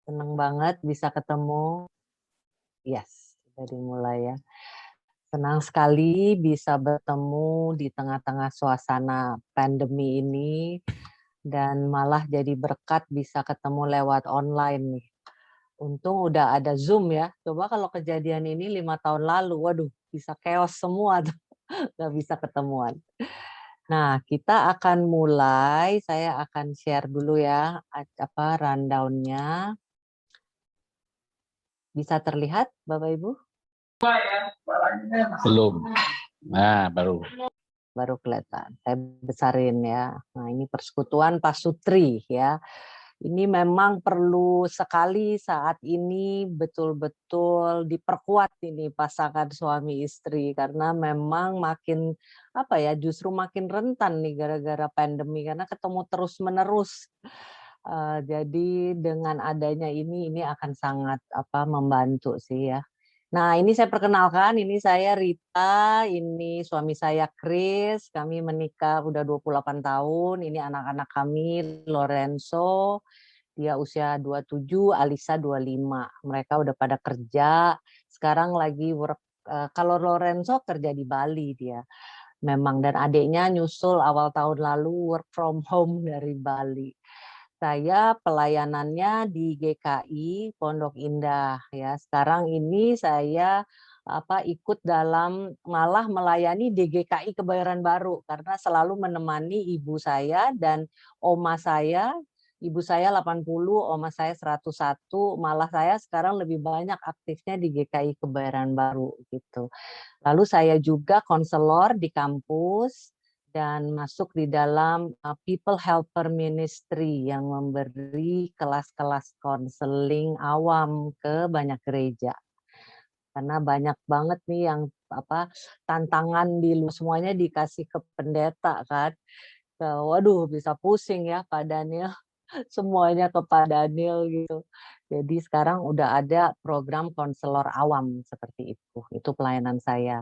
Senang banget bisa ketemu. Yes, sudah dimulai ya. Senang sekali bisa bertemu di tengah-tengah suasana pandemi ini dan malah jadi berkat bisa ketemu lewat online nih. Untung udah ada Zoom ya. Coba kalau kejadian ini 5 tahun lalu, waduh, bisa chaos semua tuh. Nggak bisa ketemuan. Nah, kita akan mulai. Saya akan share dulu ya rundown-nya. Bisa terlihat, Bapak Ibu? Belum. Nah, baru. Baru kelihatan. Saya besarin ya. Nah, ini Persekutuan Pasutri ya. Ini memang perlu sekali saat ini betul-betul diperkuat ini pasangan suami istri karena memang makin justru makin rentan nih gara-gara pandemi karena ketemu terus-menerus. Jadi dengan adanya ini akan sangat membantu sih ya. Nah, ini saya perkenalkan, ini saya Rita, ini suami saya Chris, kami menikah udah 28 tahun, ini anak-anak kami Lorenzo, dia usia 27, Alisa 25. Mereka udah pada kerja, sekarang lagi work, kalau Lorenzo kerja di Bali dia. Memang, dan adiknya nyusul awal tahun lalu work from home dari Bali. Saya pelayanannya di GKI Pondok Indah ya. Sekarang ini saya ikut dalam malah melayani di GKI Kebayoran Baru karena selalu menemani ibu saya dan oma saya. Ibu saya 80, oma saya 101, malah saya sekarang lebih banyak aktifnya di GKI Kebayoran Baru gitu. Lalu saya juga konselor di kampus dan masuk di dalam People Helper Ministry yang memberi kelas-kelas konseling awam ke banyak gereja. Karena banyak banget nih yang tantangan di luar, semuanya dikasih ke pendeta kan. Waduh, bisa pusing ya Pak Daniel. Semuanya ke Pak Daniel gitu. Jadi sekarang udah ada program konselor awam seperti itu. Itu pelayanan saya.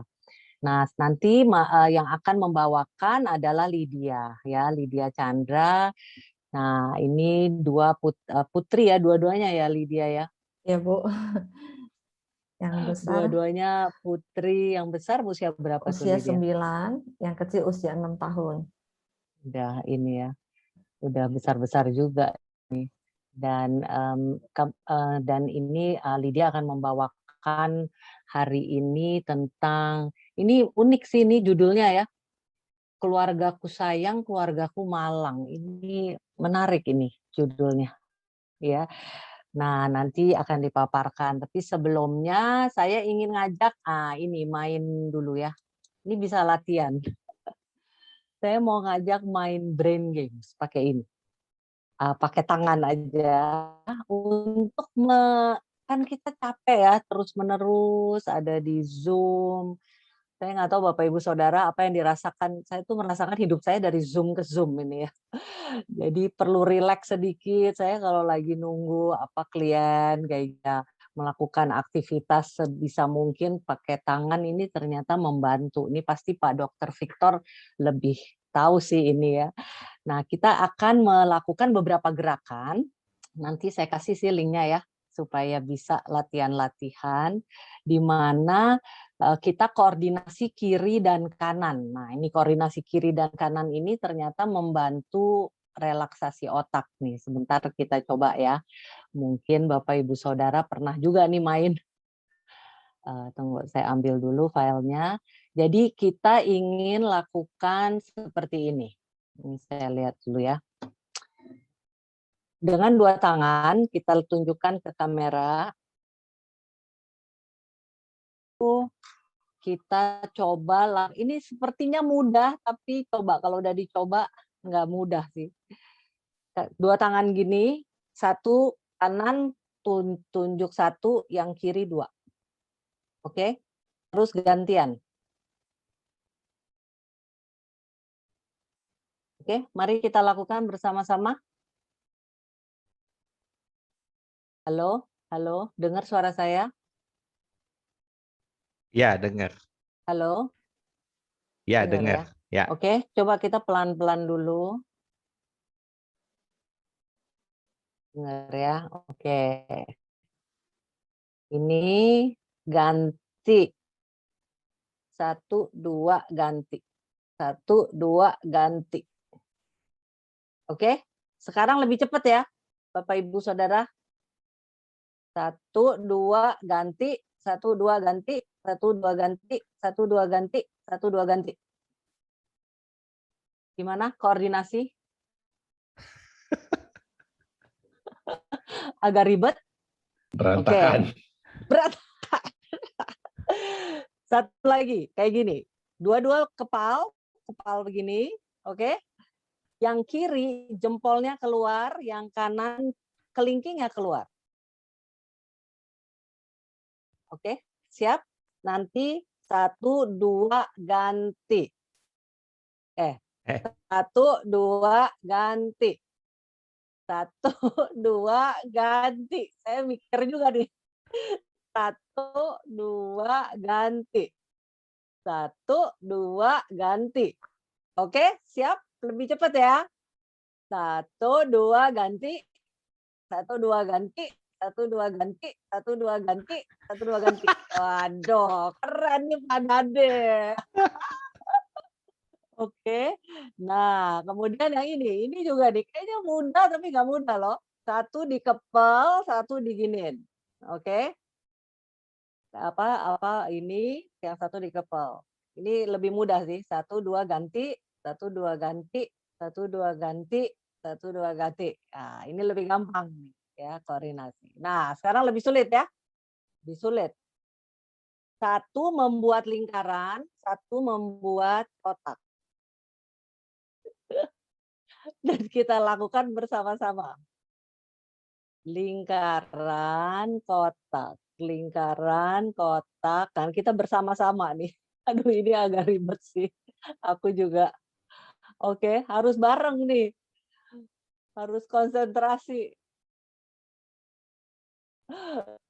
Nah, nanti yang akan membawakan adalah Lydia ya, Lydia Chandra. Nah, ini dua putri ya, dua-duanya ya Lydia ya. Ya, Bu. Yang besar Dua-duanya putri. Yang besar usia berapa tuh usia Lydia? 9, yang kecil usia 6 tahun. Udah ini ya. Udah besar-besar juga nih. Dan ini Lydia akan membawakan hari ini tentang, ini unik sih ini judulnya ya, Keluargaku Sayang, Keluargaku Malang. Ini menarik ini judulnya ya. Nah, nanti akan dipaparkan. Tapi sebelumnya saya ingin ngajak ini main dulu ya. Ini bisa latihan. Saya mau ngajak main brain games pakai ini. Pakai tangan aja untuk kan kita capek ya terus-menerus ada di Zoom. Saya nggak tahu Bapak Ibu Saudara apa yang dirasakan. Saya tuh merasakan hidup saya dari Zoom ke Zoom ini ya. Jadi perlu rileks sedikit. Saya kalau lagi nunggu klien kayaknya melakukan aktivitas sebisa mungkin pakai tangan ini ternyata membantu. Ini pasti Pak Dokter Victor lebih tahu sih ini ya. Nah, kita akan melakukan beberapa gerakan. Nanti saya kasih sih linknya ya supaya bisa latihan-latihan di mana kita koordinasi kiri dan kanan. Nah, ini koordinasi kiri dan kanan ini ternyata membantu relaksasi otak nih. Sebentar kita coba ya. Mungkin Bapak Ibu Saudara pernah juga nih main. Tunggu, saya ambil dulu filenya. Jadi kita ingin lakukan seperti ini. Ini saya lihat dulu ya. Dengan dua tangan kita tunjukkan ke kamera. Kita coba, ini sepertinya mudah, tapi coba kalau udah dicoba nggak mudah sih. Dua tangan gini, satu kanan tunjuk satu, yang kiri dua. Oke? Terus gantian. Oke, mari kita lakukan bersama-sama. Halo, halo, dengar suara saya? Ya, dengar. Halo? Ya, dengar. Ya. Oke, coba kita pelan-pelan dulu. Dengar ya. Oke. Ini ganti. 1, 2, ganti. 1, 2, ganti. Oke. Sekarang lebih cepat ya, Bapak Ibu Saudara. 1, 2, ganti. 1, 2, ganti. 1, 2, ganti. 1, 2, ganti. 1, 2, ganti. Gimana koordinasi? Agak ribet? Berantakan. Berantakan. Satu lagi, kayak gini. Dua-dua kepal begini, oke? Yang kiri jempolnya keluar, yang kanan kelingkingnya keluar. Oke, siap? Nanti 1, 2, ganti. 1, 2, ganti. 1, 2, ganti. Saya mikir juga nih. 1, 2, ganti. 1, 2, ganti. Oke, siap? Lebih cepat ya. 1, 2, ganti. 1, 2, ganti. 1, 2, ganti. 1, 2, ganti. 1, 2, ganti. Waduh, keren nih Pak Dade. Oke. Nah, kemudian yang ini juga nih kayaknya mudah tapi nggak mudah loh. 1 dikepel, 1 diginin. Oke. Ini yang 1 dikepel. Ini lebih mudah sih. 1, 2, ganti. 1, 2, ganti. 1, 2, ganti. 1, 2, ganti. Nah, ini lebih gampang nih ya koordinasi. Nah, sekarang lebih sulit ya. Lebih sulit. 1 membuat lingkaran, 1 membuat kotak. Dan kita lakukan bersama-sama. Lingkaran, kotak. Lingkaran, kotak. Kan kita bersama-sama nih. Aduh, ini agak ribet sih. Aku juga. Oke, harus bareng nih. Harus konsentrasi.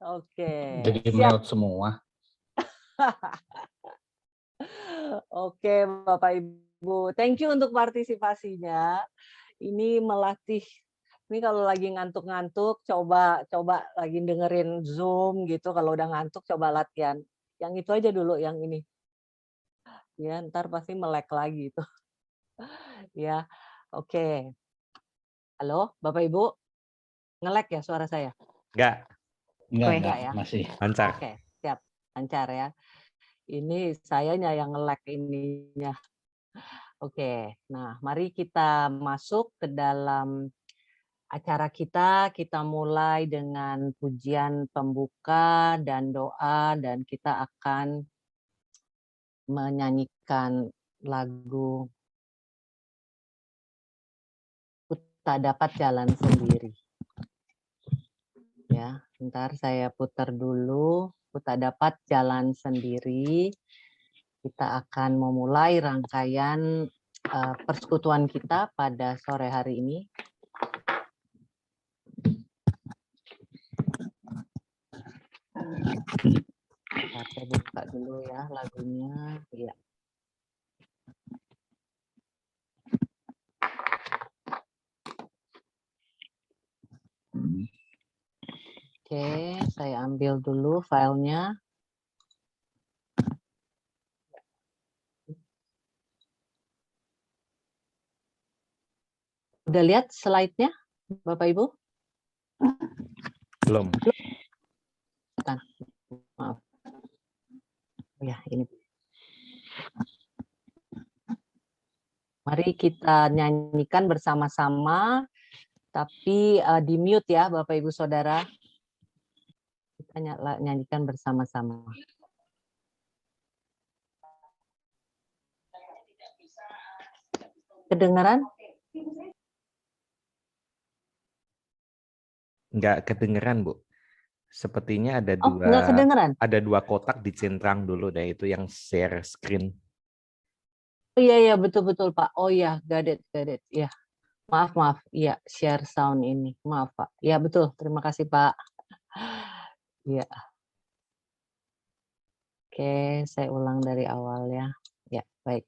Oke. Jadi Siap. meleot semua. Oke, Bapak Ibu. Thank you untuk partisipasinya. Ini melatih. Ini kalau lagi ngantuk-ngantuk, coba lagi dengerin Zoom gitu. Kalau udah ngantuk, coba latihan. Yang itu aja dulu, yang ini. Ya, ntar pasti melek lagi itu. Ya, oke. Halo, Bapak Ibu. Ngelek ya suara saya? Enggak. Enggak ya? Masih lancar. Oke, siap. Lancar ya. Ini sayanya yang ngelek ininya. Oke, nah mari kita masuk ke dalam acara kita. Kita mulai dengan pujian pembuka dan doa, dan kita akan menyanyikan lagu "Ku Tak Dapat Jalan Sendiri". Ya, bentar saya putar dulu. "Ku Tak Dapat Jalan Sendiri". Kita akan memulai rangkaian persekutuan kita pada sore hari ini. Saya buka dulu ya lagunya. Ya. Oke, saya ambil dulu filenya. Udah lihat slide-nya, Bapak Ibu? Belum. Maaf. Ya, ini. Mari kita nyanyikan bersama-sama, tapi di mute ya, Bapak Ibu Saudara. Kita nyanyikan bersama-sama. Kedengaran? Enggak kedengeran, Bu. Sepertinya ada enggak kedengeran? ada 2 kotak dicentrang dulu deh, itu yang share screen. Oh iya betul Pak. Oh iya, got it. Ya. Maaf. Iya, share sound ini. Maaf, Pak. Ya, betul. Terima kasih, Pak. Iya. Oke, saya ulang dari awal ya. Ya, baik.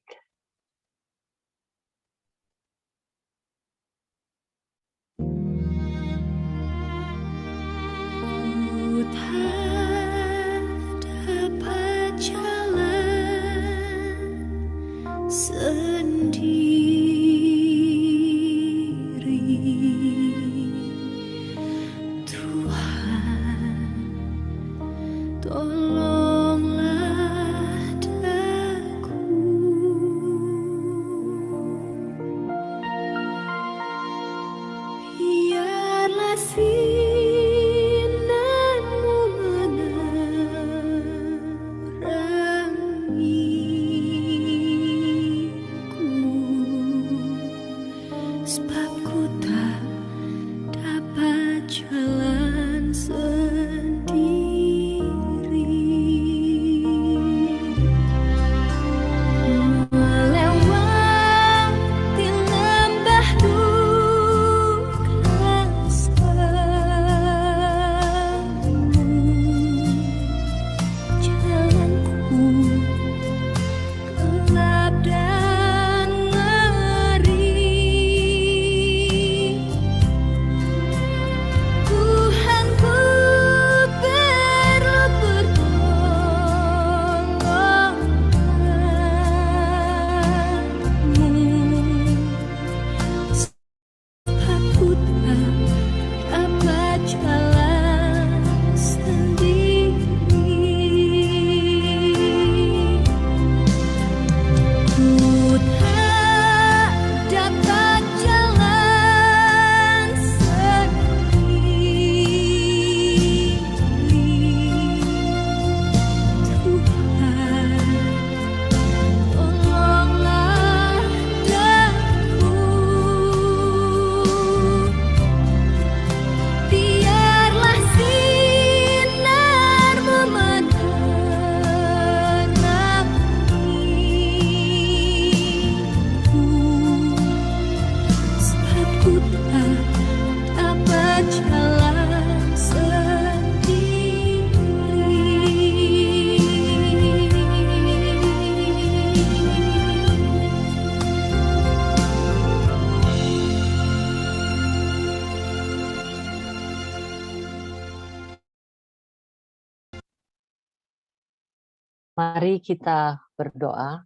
Mari kita berdoa.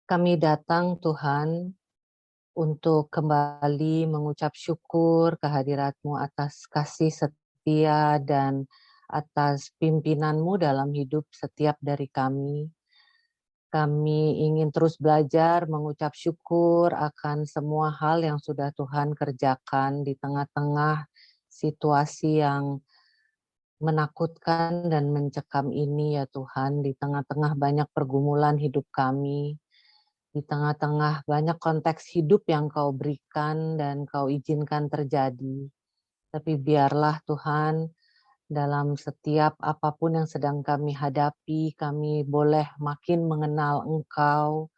Kami datang Tuhan untuk kembali mengucap syukur kehadirat-Mu atas kasih setia dan atas pimpinan-Mu dalam hidup setiap dari kami. Kami ingin terus belajar mengucap syukur akan semua hal yang sudah Tuhan kerjakan di tengah-tengah situasi yang menakutkan dan mencekam ini ya Tuhan, di tengah-tengah banyak pergumulan hidup kami, di tengah-tengah banyak konteks hidup yang Kau berikan dan Kau izinkan terjadi. Tapi biarlah Tuhan, dalam setiap apapun yang sedang kami hadapi, kami boleh makin mengenal Engkau,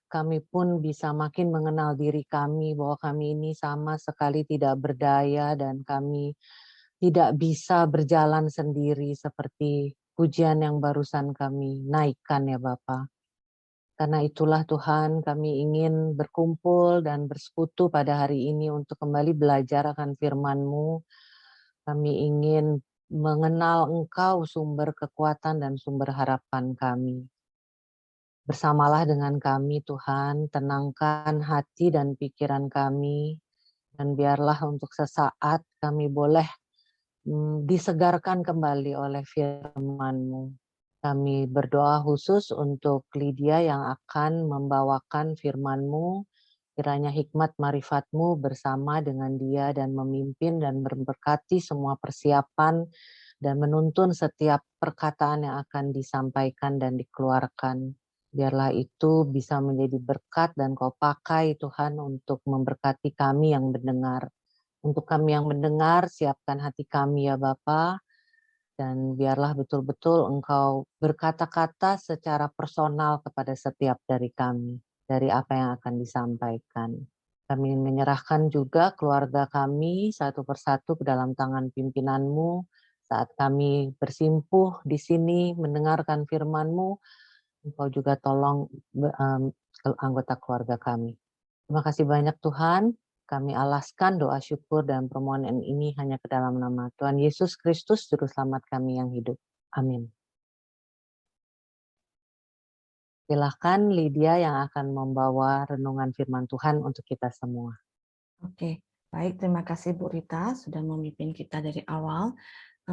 kami pun bisa makin mengenal diri kami bahwa kami ini sama sekali tidak berdaya dan kami tidak bisa berjalan sendiri seperti pujian yang barusan kami naikkan ya Bapa. Karena itulah Tuhan kami ingin berkumpul dan bersekutu pada hari ini untuk kembali belajar akan firman-Mu. Kami ingin mengenal Engkau sumber kekuatan dan sumber harapan kami. Bersamalah dengan kami Tuhan, tenangkan hati dan pikiran kami, dan biarlah untuk sesaat kami boleh disegarkan kembali oleh firman-Mu. Kami berdoa khusus untuk Lydia yang akan membawakan firman-Mu, kiranya hikmat marifat-Mu bersama dengan dia dan memimpin dan memberkati semua persiapan dan menuntun setiap perkataan yang akan disampaikan dan dikeluarkan. Biarlah itu bisa menjadi berkat dan Kau pakai Tuhan untuk memberkati kami yang mendengar. Untuk kami yang mendengar, siapkan hati kami ya Bapa, dan biarlah betul-betul Engkau berkata-kata secara personal kepada setiap dari kami, dari apa yang akan disampaikan. Kami menyerahkan juga keluarga kami satu persatu ke dalam tangan pimpinan-Mu, saat kami bersimpuh di sini mendengarkan firman-Mu, Engkau juga tolong anggota keluarga kami. Terima kasih banyak Tuhan. Kami alaskan doa syukur dan permohonan ini hanya ke dalam nama Tuhan Yesus Kristus, Juru Selamat kami yang hidup. Amin. Silakan Lydia yang akan membawa renungan firman Tuhan untuk kita semua. Oke, baik. Terima kasih Bu Rita sudah memimpin kita dari awal.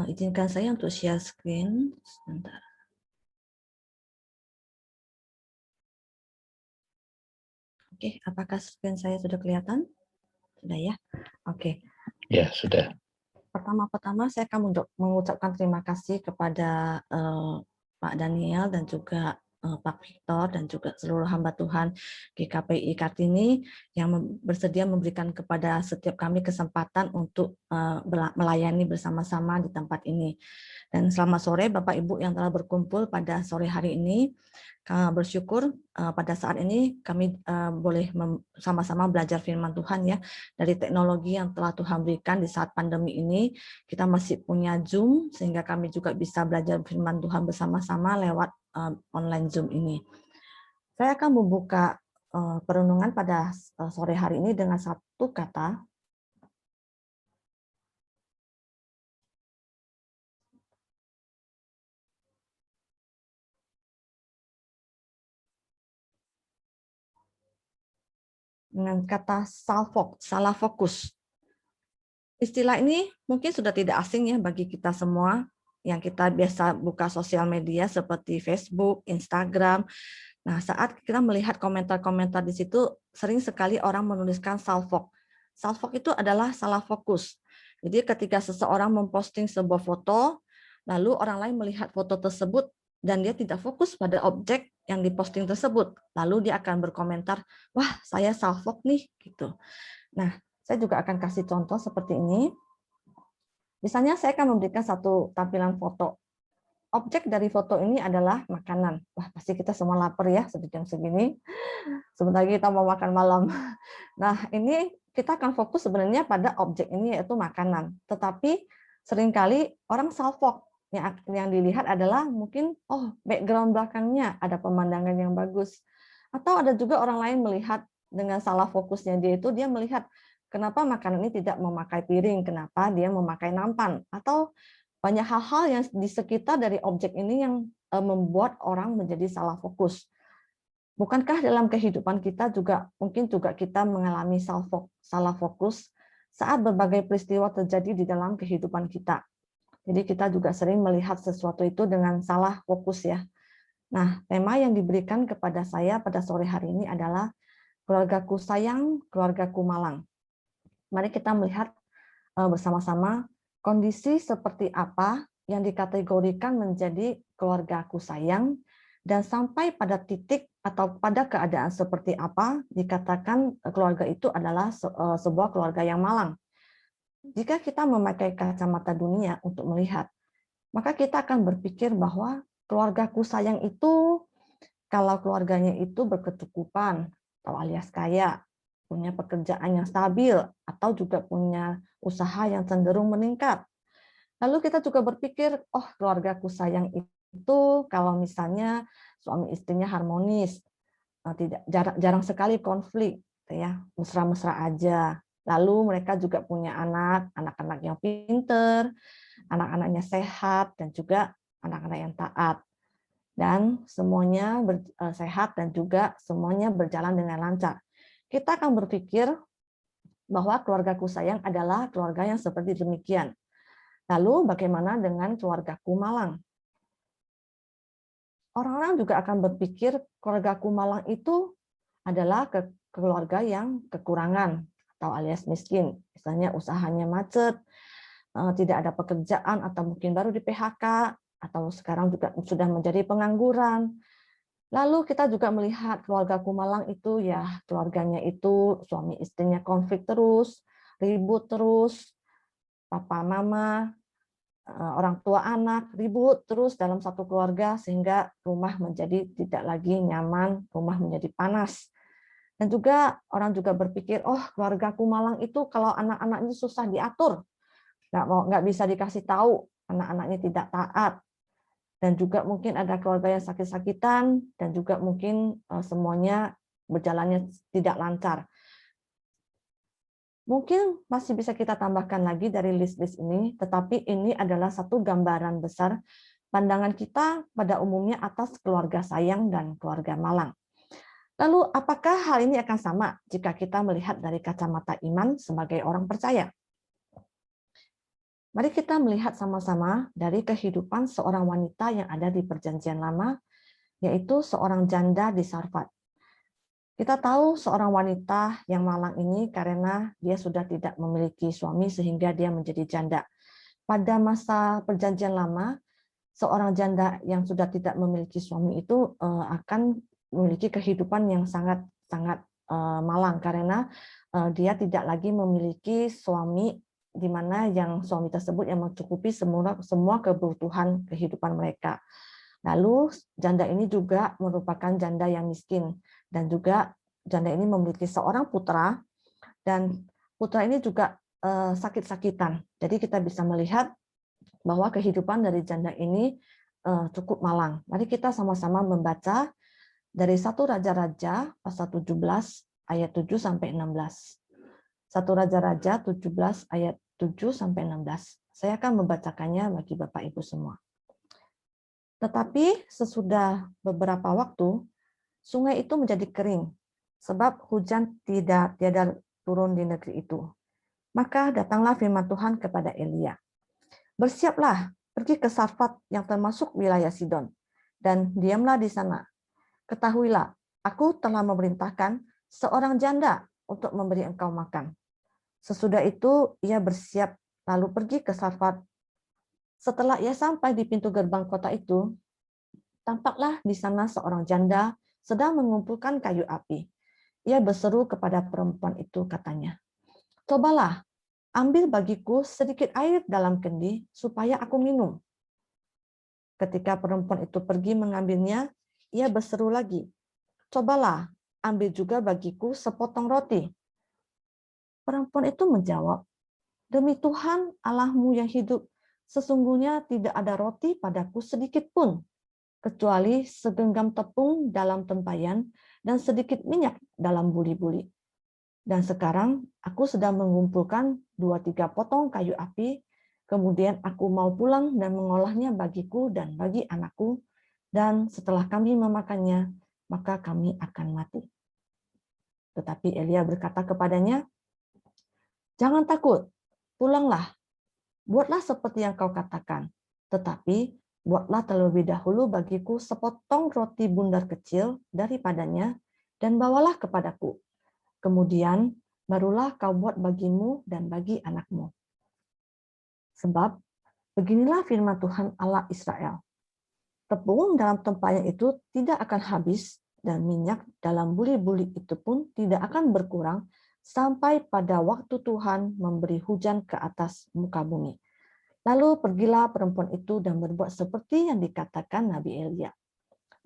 Izinkan saya untuk share screen. Sebentar. Oke, apakah screen saya sudah kelihatan? Sudah ya? Oke. Ya, sudah. Pertama-tama saya akan mengucapkan terima kasih kepada Pak Daniel dan juga Pak Victor dan juga seluruh hamba Tuhan GKPI Kartini yang bersedia memberikan kepada setiap kami kesempatan untuk melayani bersama-sama di tempat ini. Dan selamat sore Bapak Ibu yang telah berkumpul pada sore hari ini. Bersyukur pada saat ini kami boleh sama-sama belajar firman Tuhan ya, dari teknologi yang telah Tuhan berikan di saat pandemi ini. Kita masih punya Zoom sehingga kami juga bisa belajar firman Tuhan bersama-sama lewat online Zoom ini. Saya akan membuka perenungan pada sore hari ini dengan satu kata. Dengan kata salah fokus. Istilah ini mungkin sudah tidak asing ya bagi kita semua yang kita biasa buka sosial media seperti Facebook, Instagram. Nah, saat kita melihat komentar-komentar di situ, sering sekali orang menuliskan salfok. Salfok itu adalah salah fokus. Jadi ketika seseorang memposting sebuah foto, lalu orang lain melihat foto tersebut dan dia tidak fokus pada objek yang diposting tersebut. Lalu dia akan berkomentar, wah saya salfok nih, gitu. Nah, saya juga akan kasih contoh seperti ini. Misalnya saya akan memberikan satu tampilan foto. Objek dari foto ini adalah makanan. Wah, pasti kita semua lapar ya, jam segini. Sebentar lagi kita mau makan malam. Nah, ini kita akan fokus sebenarnya pada objek ini yaitu makanan. Tetapi seringkali orang salfok. Yang dilihat adalah mungkin, oh background belakangnya ada pemandangan yang bagus. Atau ada juga orang lain melihat dengan salah fokusnya dia itu, dia melihat kenapa makanan ini tidak memakai piring, kenapa dia memakai nampan. Atau banyak hal-hal yang di sekitar dari objek ini yang membuat orang menjadi salah fokus. Bukankah dalam kehidupan kita juga mungkin juga kita mengalami salah fokus saat berbagai peristiwa terjadi di dalam kehidupan kita. Jadi kita juga sering melihat sesuatu itu dengan salah fokus ya. Nah, tema yang diberikan kepada saya pada sore hari ini adalah keluargaku sayang, keluargaku malang. Mari kita melihat bersama-sama kondisi seperti apa yang dikategorikan menjadi keluargaku sayang, dan sampai pada titik atau pada keadaan seperti apa dikatakan keluarga itu adalah sebuah keluarga yang malang. Jika kita memakai kacamata dunia untuk melihat, maka kita akan berpikir bahwa keluargaku sayang itu kalau keluarganya itu berkecukupan atau alias kaya, punya pekerjaan yang stabil, atau juga punya usaha yang cenderung meningkat. Lalu kita juga berpikir, oh keluargaku sayang itu kalau misalnya suami istrinya harmonis, jarang sekali konflik, ya mesra-mesra aja. Lalu mereka juga punya anak-anak yang pinter, anak-anaknya sehat, dan juga anak-anak yang taat. Dan semuanya sehat dan juga semuanya berjalan dengan lancar. Kita akan berpikir bahwa keluargaku sayang adalah keluarga yang seperti demikian. Lalu bagaimana dengan keluargaku malang? Orang-orang juga akan berpikir keluargaku malang itu adalah keluarga yang kekurangan atau alias miskin. Misalnya usahanya macet, tidak ada pekerjaan atau mungkin baru di PHK, atau sekarang juga sudah menjadi pengangguran. Lalu kita juga melihat keluarga Kumalang itu ya keluarganya itu suami istrinya konflik terus, ribut terus, papa mama, orang tua anak ribut terus dalam satu keluarga sehingga rumah menjadi tidak lagi nyaman, rumah menjadi panas. Dan juga orang juga berpikir, oh keluarga Kumalang itu kalau anak-anaknya susah diatur, nggak bisa dikasih tahu, anak-anaknya tidak taat. Dan juga mungkin ada keluarga yang sakit-sakitan, dan juga mungkin semuanya berjalannya tidak lancar. Mungkin masih bisa kita tambahkan lagi dari list-list ini, tetapi ini adalah satu gambaran besar pandangan kita pada umumnya atas keluarga sayang dan keluarga malang. Lalu, apakah hal ini akan sama jika kita melihat dari kacamata iman sebagai orang percaya? Mari kita melihat sama-sama dari kehidupan seorang wanita yang ada di Perjanjian Lama, yaitu seorang janda di Sarfat. Kita tahu seorang wanita yang malang ini karena dia sudah tidak memiliki suami sehingga dia menjadi janda. Pada masa Perjanjian Lama, seorang janda yang sudah tidak memiliki suami itu akan memiliki kehidupan yang sangat malang karena dia tidak lagi memiliki suami di mana yang suami tersebut yang mencukupi semua kebutuhan kehidupan mereka. Lalu janda ini juga merupakan janda yang miskin dan juga janda ini memiliki seorang putra dan putra ini juga sakit-sakitan. Jadi kita bisa melihat bahwa kehidupan dari janda ini cukup malang. Mari kita sama-sama membaca dari 1 Raja-Raja pasal 17 ayat 7 sampai 16. 1 Raja-Raja 17 ayat 7 sampai 16. Saya akan membacakannya bagi Bapak Ibu semua. Tetapi sesudah beberapa waktu, sungai itu menjadi kering, sebab hujan tiada turun di negeri itu. Maka datanglah firman Tuhan kepada Elia. Bersiaplah, pergi ke Sarfat yang termasuk wilayah Sidon, dan diamlah di sana. Ketahuilah, aku telah memerintahkan seorang janda untuk memberi engkau makan. Sesudah itu ia bersiap, lalu pergi ke Sarfat. Setelah ia sampai di pintu gerbang kota itu, tampaklah di sana seorang janda sedang mengumpulkan kayu api. Ia berseru kepada perempuan itu, katanya, "Cobalah, ambil bagiku sedikit air dalam kendi supaya aku minum." Ketika perempuan itu pergi mengambilnya, ia berseru lagi, "Cobalah, ambil juga bagiku sepotong roti." Perempuan itu menjawab, "Demi Tuhan Allahmu yang hidup, sesungguhnya tidak ada roti padaku sedikit pun, kecuali segenggam tepung dalam tempayan dan sedikit minyak dalam buli-buli. Dan sekarang aku sedang mengumpulkan 2-3 potong kayu api, kemudian aku mau pulang dan mengolahnya bagiku dan bagi anakku, dan setelah kami memakannya, maka kami akan mati." Tetapi Elia berkata kepadanya, "Jangan takut, pulanglah, buatlah seperti yang kau katakan, tetapi buatlah terlebih dahulu bagiku sepotong roti bundar kecil daripadanya, dan bawalah kepadaku. Kemudian barulah kau buat bagimu dan bagi anakmu. Sebab beginilah firman Tuhan Allah Israel, tepung dalam tempayan itu tidak akan habis, dan minyak dalam buli-buli itu pun tidak akan berkurang, sampai pada waktu Tuhan memberi hujan ke atas muka bumi." Lalu pergilah perempuan itu dan berbuat seperti yang dikatakan Nabi Elia.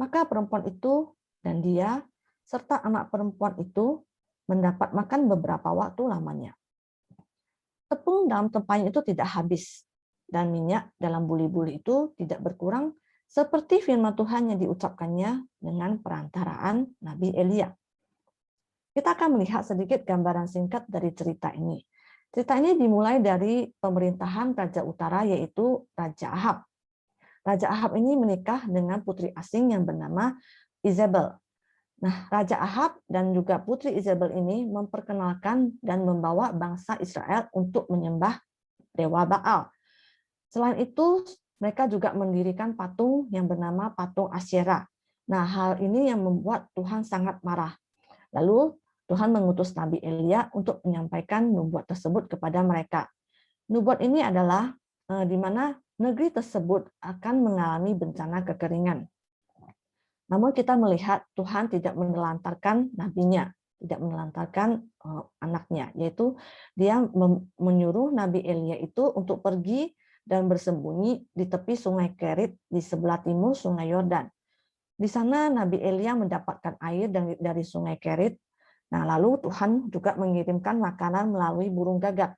Maka perempuan itu dan dia serta anak perempuan itu mendapat makan beberapa waktu lamanya. Tepung dalam tempayan itu tidak habis, dan minyak dalam buli-buli itu tidak berkurang, seperti firman Tuhan yang diucapkannya dengan perantaraan Nabi Elia. Kita akan melihat sedikit gambaran singkat dari cerita ini. Cerita ini dimulai dari pemerintahan Raja Utara, yaitu Raja Ahab. Raja Ahab ini menikah dengan putri asing yang bernama Izebel. Nah, Raja Ahab dan juga putri Izebel ini memperkenalkan dan membawa bangsa Israel untuk menyembah dewa Baal. Selain itu, mereka juga mendirikan patung yang bernama patung Asyera. Nah, hal ini yang membuat Tuhan sangat marah. Lalu Tuhan mengutus Nabi Elia untuk menyampaikan nubuat tersebut kepada mereka. Nubuat ini adalah di mana negeri tersebut akan mengalami bencana kekeringan. Namun kita melihat Tuhan tidak menelantarkan nabinya, tidak menelantarkan anaknya, yaitu dia menyuruh Nabi Elia itu untuk pergi dan bersembunyi di tepi sungai Kerit di sebelah timur sungai Yordan. Di sana Nabi Elia mendapatkan air dari sungai Kerit. Nah, lalu Tuhan juga mengirimkan makanan melalui burung gagak.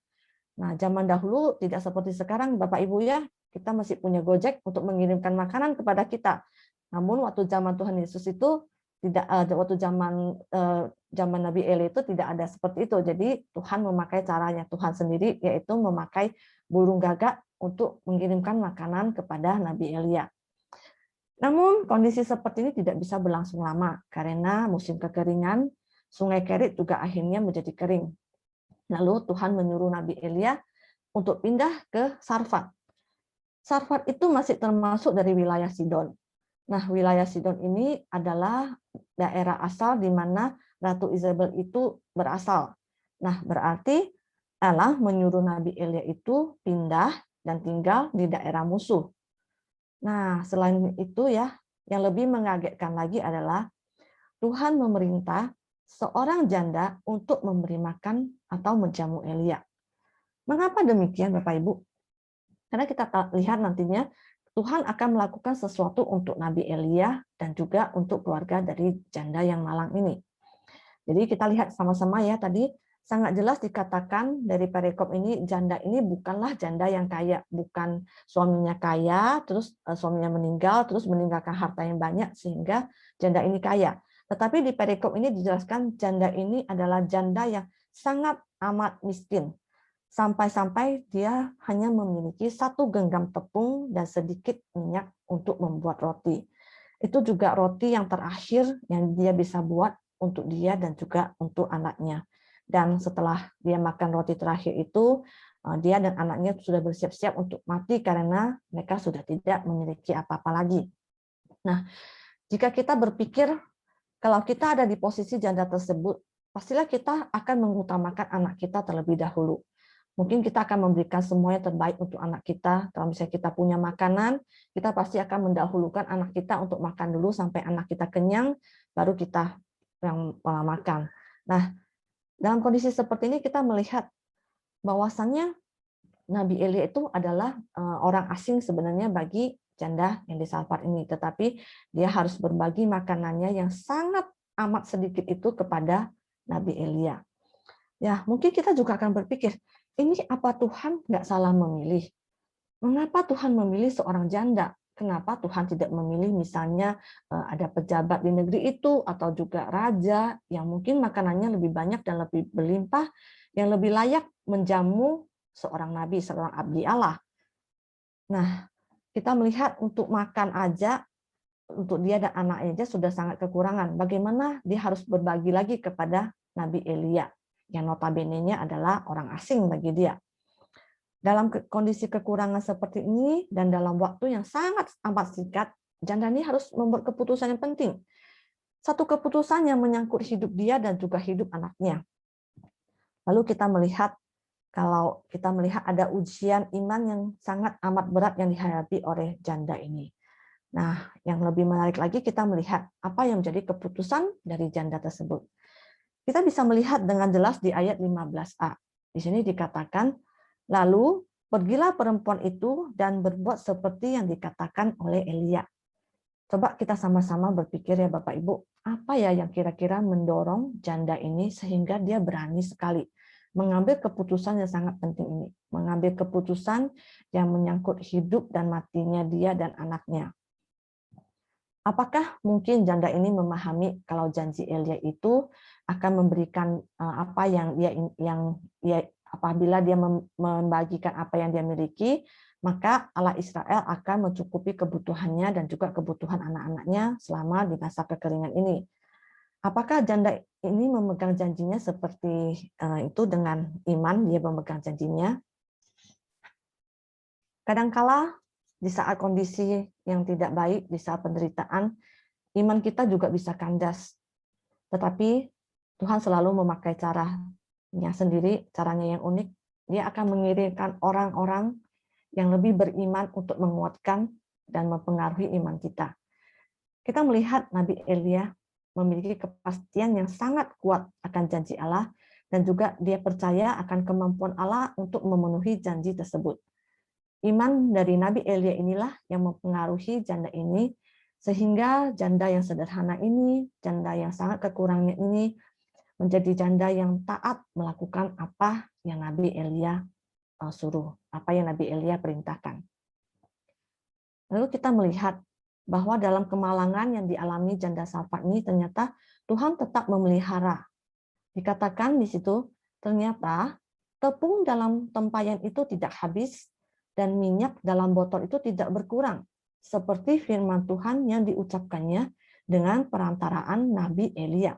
Nah, zaman dahulu tidak seperti sekarang, Bapak Ibu ya, kita masih punya Gojek untuk mengirimkan makanan kepada kita. Namun waktu zaman Tuhan Yesus itu tidak waktu zaman Nabi Eli itu tidak ada seperti itu. Jadi Tuhan memakai caranya Tuhan sendiri, yaitu memakai burung gagak untuk mengirimkan makanan kepada Nabi Elia. Namun kondisi seperti ini tidak bisa berlangsung lama karena musim kekeringan, Sungai Kerit juga akhirnya menjadi kering. Lalu Tuhan menyuruh Nabi Elia untuk pindah ke Sarfat. Sarfat itu masih termasuk dari wilayah Sidon. Nah, wilayah Sidon ini adalah daerah asal di mana Ratu Isabel itu berasal. Nah, berarti Allah menyuruh Nabi Elia itu pindah dan tinggal di daerah musuh. Nah, selain itu ya, yang lebih mengagetkan lagi adalah Tuhan memerintah seorang janda untuk memberi makan atau menjamu Elia. Mengapa demikian, Bapak Ibu? Karena kita lihat nantinya Tuhan akan melakukan sesuatu untuk Nabi Elia dan juga untuk keluarga dari janda yang malang ini. Jadi kita lihat sama-sama ya, tadi sangat jelas dikatakan dari perikop ini, janda ini bukanlah janda yang kaya, bukan suaminya kaya, terus suaminya meninggal, terus meninggalkan harta yang banyak sehingga janda ini kaya. Tetapi di perikop ini dijelaskan janda ini adalah janda yang sangat amat miskin. Sampai-sampai dia hanya memiliki 1 genggam tepung dan sedikit minyak untuk membuat roti. Itu juga roti yang terakhir yang dia bisa buat untuk dia dan juga untuk anaknya. Dan setelah dia makan roti terakhir itu, dia dan anaknya sudah bersiap-siap untuk mati karena mereka sudah tidak memiliki apa-apa lagi. Nah, jika kita berpikir kalau kita ada di posisi janda tersebut, pastilah kita akan mengutamakan anak kita terlebih dahulu. Mungkin kita akan memberikan semua yang terbaik untuk anak kita. Kalau misalnya kita punya makanan, kita pasti akan mendahulukan anak kita untuk makan dulu sampai anak kita kenyang, baru kita yang makan. Nah, dalam kondisi seperti ini kita melihat bahwasannya Nabi Elia itu adalah orang asing sebenarnya bagi janda yang di Sarfat ini, tetapi dia harus berbagi makanannya yang sangat amat sedikit itu kepada Nabi Elia. Ya, mungkin kita juga akan berpikir, ini apa Tuhan nggak salah memilih? Mengapa Tuhan memilih seorang janda? Kenapa Tuhan tidak memilih misalnya ada pejabat di negeri itu atau juga raja yang mungkin makanannya lebih banyak dan lebih berlimpah, yang lebih layak menjamu seorang nabi, seorang abdi Allah? Nah, kita melihat untuk makan aja, untuk dia dan anaknya aja sudah sangat kekurangan. Bagaimana dia harus berbagi lagi kepada Nabi Elia, yang notabene-nya adalah orang asing bagi dia. Dalam kondisi kekurangan seperti ini dan dalam waktu yang sangat amat singkat, janda ini harus membuat keputusan yang penting. Satu keputusan yang menyangkut hidup dia dan juga hidup anaknya. Lalu kita melihat, kalau kita melihat ada ujian iman yang sangat amat berat yang dihadapi oleh janda ini. Nah, yang lebih menarik lagi kita melihat apa yang menjadi keputusan dari janda tersebut. Kita bisa melihat dengan jelas di ayat 15a. Di sini dikatakan, lalu pergilah perempuan itu dan berbuat seperti yang dikatakan oleh Elia. Coba kita sama-sama berpikir ya Bapak Ibu, apa ya yang kira-kira mendorong janda ini sehingga dia berani sekali mengambil keputusan yang sangat penting ini. Mengambil keputusan yang menyangkut hidup dan matinya dia dan anaknya. Apakah mungkin janda ini memahami kalau janji Elia itu akan memberikan apa yang apabila dia membagikan apa yang dia miliki, maka Allah Israel akan mencukupi kebutuhannya dan juga kebutuhan anak-anaknya selama di masa kekeringan ini. Apakah janda ini memegang janjinya seperti itu dengan iman dia memegang janjinya? Kadangkala di saat kondisi yang tidak baik, di saat penderitaan, iman kita juga bisa kandas. Tetapi Tuhan selalu memakai caranya sendiri, caranya yang unik. Dia akan mengirimkan orang-orang yang lebih beriman untuk menguatkan dan mempengaruhi iman kita. Kita melihat Nabi Elia memiliki kepastian yang sangat kuat akan janji Allah, dan juga dia percaya akan kemampuan Allah untuk memenuhi janji tersebut. Iman dari Nabi Elia inilah yang mempengaruhi janda ini, sehingga janda yang sederhana ini, janda yang sangat kekurangan ini, menjadi janda yang taat melakukan apa yang Nabi Elia suruh, apa yang Nabi Elia perintahkan. Lalu kita melihat bahwa dalam kemalangan yang dialami janda Sarfat ini ternyata Tuhan tetap memelihara. Dikatakan di situ, ternyata tepung dalam tempayan itu tidak habis dan minyak dalam botol itu tidak berkurang, seperti firman Tuhan yang diucapkannya dengan perantaraan Nabi Elia.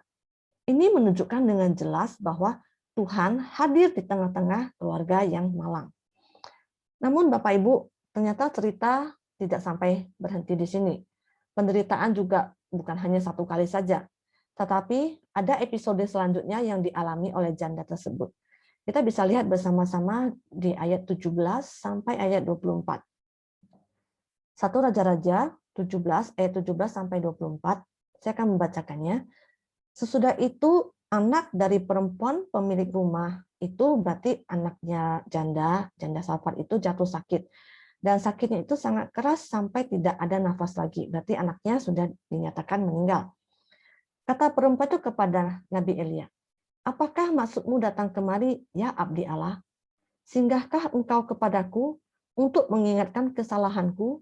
Ini menunjukkan dengan jelas bahwa Tuhan hadir di tengah-tengah keluarga yang malang. Namun Bapak Ibu, ternyata cerita tidak sampai berhenti di sini. Penderitaan juga bukan hanya satu kali saja, tetapi ada episode selanjutnya yang dialami oleh janda tersebut. Kita bisa lihat bersama-sama di ayat 17 sampai ayat 24. 1 Raja-Raja 17 ayat 17 sampai 24. Saya akan membacakannya. Sesudah itu anak dari perempuan pemilik rumah itu berarti anaknya janda Sarfat itu jatuh sakit. Dan sakitnya itu sangat keras sampai tidak ada nafas lagi. Berarti anaknya sudah dinyatakan meninggal. Kata perempuan itu kepada Nabi Elia, apakah maksudmu datang kemari, ya abdi Allah? Singgahkah engkau kepadaku untuk mengingatkan kesalahanku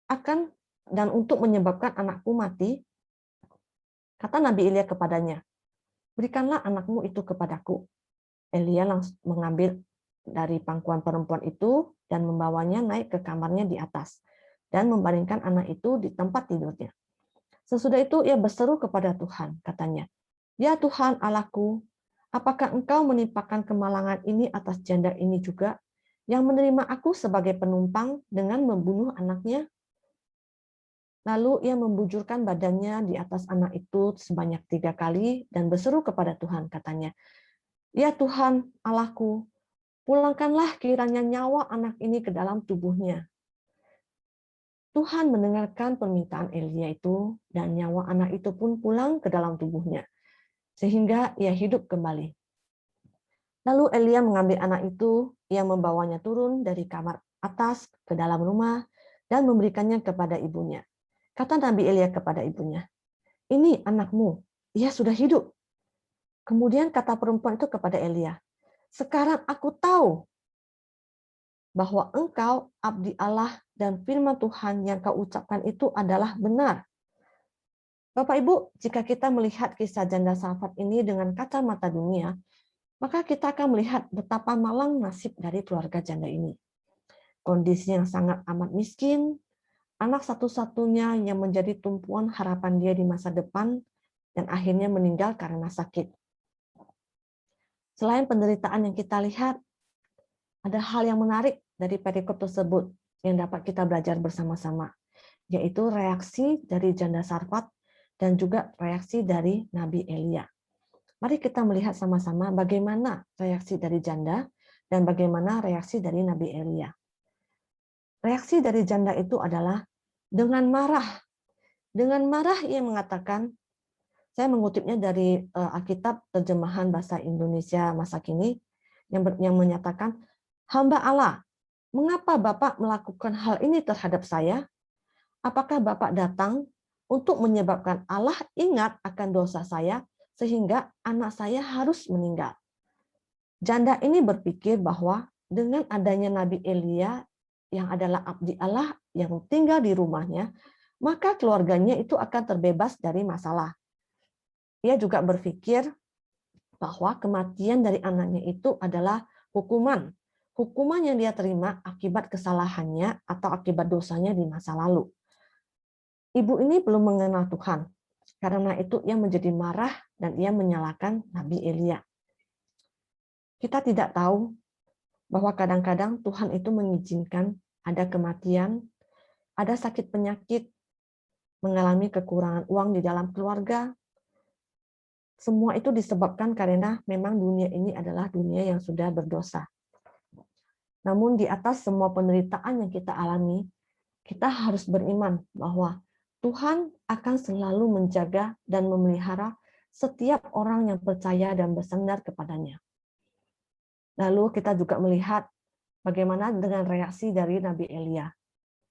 akan dan untuk menyebabkan anakku mati? Kata Nabi Elia kepadanya, berikanlah anakmu itu kepadaku. Elia langsung mengambil dari pangkuan perempuan itu dan membawanya naik ke kamarnya di atas dan membaringkan anak itu di tempat tidurnya. Sesudah itu ia berseru kepada Tuhan, katanya, ya Tuhan Allahku, apakah engkau menimpakan kemalangan ini atas janda ini juga, yang menerima aku sebagai penumpang dengan membunuh anaknya? Lalu ia membujurkan badannya di atas anak itu sebanyak 3 kali dan berseru kepada Tuhan, katanya, ya Tuhan Allahku, pulangkanlah kiranya nyawa anak ini ke dalam tubuhnya. Tuhan mendengarkan permintaan Elia itu, dan nyawa anak itu pun pulang ke dalam tubuhnya, sehingga ia hidup kembali. Lalu Elia mengambil anak itu, ia membawanya turun dari kamar atas ke dalam rumah, dan memberikannya kepada ibunya. Kata Nabi Elia kepada ibunya, ini anakmu, ia sudah hidup. Kemudian kata perempuan itu kepada Elia, sekarang aku tahu bahwa engkau abdi Allah dan firman Tuhan yang kau ucapkan itu adalah benar. Bapak Ibu, jika kita melihat kisah janda Sarfat ini dengan kacamata dunia, maka kita akan melihat betapa malang nasib dari keluarga janda ini. Kondisi yang sangat amat miskin, anak satu-satunya yang menjadi tumpuan harapan dia di masa depan, dan akhirnya meninggal karena sakit. Selain penderitaan yang kita lihat, ada hal yang menarik dari perikop tersebut yang dapat kita belajar bersama-sama, yaitu reaksi dari janda Sarfat dan juga reaksi dari Nabi Elia. Mari kita melihat sama-sama bagaimana reaksi dari janda dan bagaimana reaksi dari Nabi Elia. Reaksi dari janda itu adalah dengan marah. Dengan marah ia mengatakan, saya mengutipnya dari Alkitab terjemahan bahasa Indonesia masa kini yang menyatakan, hamba Allah, mengapa Bapak melakukan hal ini terhadap saya? Apakah Bapak datang untuk menyebabkan Allah ingat akan dosa saya sehingga anak saya harus meninggal? Janda ini berpikir bahwa dengan adanya Nabi Elia yang adalah abdi Allah yang tinggal di rumahnya, maka keluarganya itu akan terbebas dari masalah. Ia juga berpikir bahwa kematian dari anaknya itu adalah hukuman yang dia terima akibat kesalahannya atau akibat dosanya di masa lalu. Ibu ini belum mengenal Tuhan, karena itu ia menjadi marah dan ia menyalahkan Nabi Elia. Kita tidak tahu bahwa kadang-kadang Tuhan itu mengizinkan ada kematian, ada sakit penyakit, mengalami kekurangan uang di dalam keluarga. Semua itu disebabkan karena memang dunia ini adalah dunia yang sudah berdosa. Namun di atas semua penderitaan yang kita alami, kita harus beriman bahwa Tuhan akan selalu menjaga dan memelihara setiap orang yang percaya dan bersandar kepadanya. Lalu kita juga melihat bagaimana dengan reaksi dari Nabi Elia.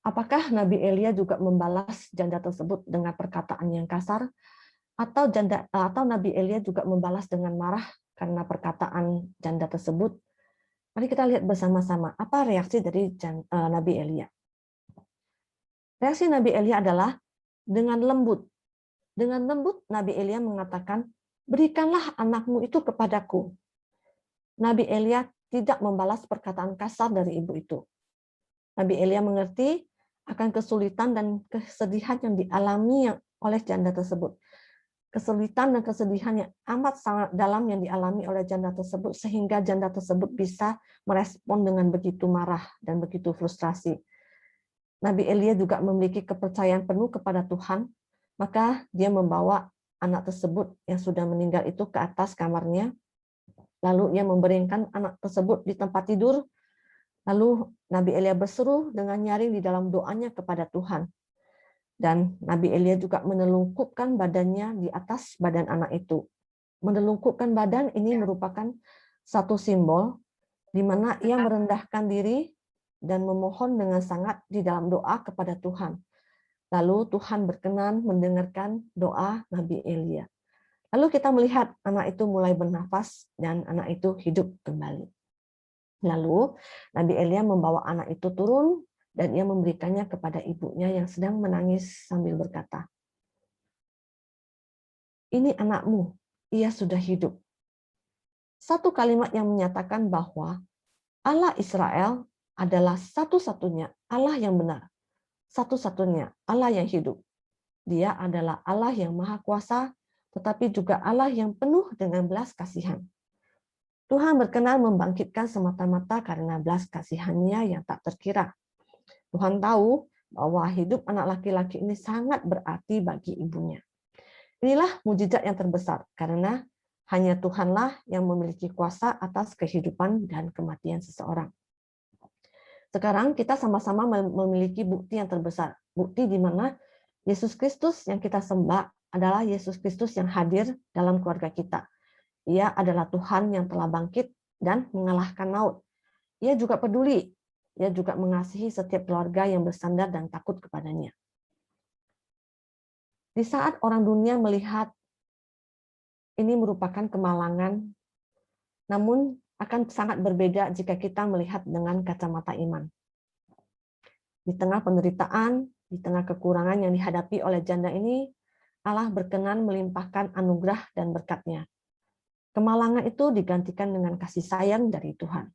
Apakah Nabi Elia juga membalas janda tersebut dengan perkataan yang kasar? Atau Nabi Elia juga membalas dengan marah karena perkataan janda tersebut? Mari kita lihat bersama-sama apa reaksi dari Nabi Elia. Reaksi Nabi Elia adalah dengan lembut. Dengan lembut Nabi Elia mengatakan, berikanlah anakmu itu kepadaku. Nabi Elia tidak membalas perkataan kasar dari ibu itu. Nabi Elia mengerti akan kesulitan dan kesedihan yang dialami oleh janda tersebut. Kesulitan dan kesedihan yang amat sangat dalam yang dialami oleh janda tersebut, sehingga janda tersebut bisa merespon dengan begitu marah dan begitu frustrasi. Nabi Elia juga memiliki kepercayaan penuh kepada Tuhan, maka dia membawa anak tersebut yang sudah meninggal itu ke atas kamarnya, lalu ia membaringkan anak tersebut di tempat tidur, lalu Nabi Elia berseru dengan nyaring di dalam doanya kepada Tuhan. Dan Nabi Elia juga menelungkupkan badannya di atas badan anak itu. Menelungkupkan badan ini merupakan satu simbol di mana ia merendahkan diri dan memohon dengan sangat di dalam doa kepada Tuhan. Lalu Tuhan berkenan mendengarkan doa Nabi Elia. Lalu kita melihat anak itu mulai bernafas dan anak itu hidup kembali. Lalu Nabi Elia membawa anak itu turun dan ia memberikannya kepada ibunya yang sedang menangis sambil berkata, "Ini anakmu, ia sudah hidup." Satu kalimat yang menyatakan bahwa Allah Israel adalah satu-satunya Allah yang benar, satu-satunya Allah yang hidup. Dia adalah Allah yang maha kuasa, tetapi juga Allah yang penuh dengan belas kasihan. Tuhan berkenan membangkitkan semata-mata karena belas kasihannya yang tak terkira. Tuhan tahu bahwa hidup anak laki-laki ini sangat berarti bagi ibunya. Inilah mujizat yang terbesar, karena hanya Tuhanlah yang memiliki kuasa atas kehidupan dan kematian seseorang. Sekarang kita sama-sama memiliki bukti yang terbesar. Bukti di mana Yesus Kristus yang kita sembah adalah Yesus Kristus yang hadir dalam keluarga kita. Ia adalah Tuhan yang telah bangkit dan mengalahkan maut. Ia juga peduli. Ia juga mengasihi setiap keluarga yang bersandar dan takut kepadanya. Di saat orang dunia melihat ini merupakan kemalangan, namun akan sangat berbeda jika kita melihat dengan kacamata iman. Di tengah penderitaan, di tengah kekurangan yang dihadapi oleh janda ini, Allah berkenan melimpahkan anugerah dan berkat-Nya. Kemalangan itu digantikan dengan kasih sayang dari Tuhan.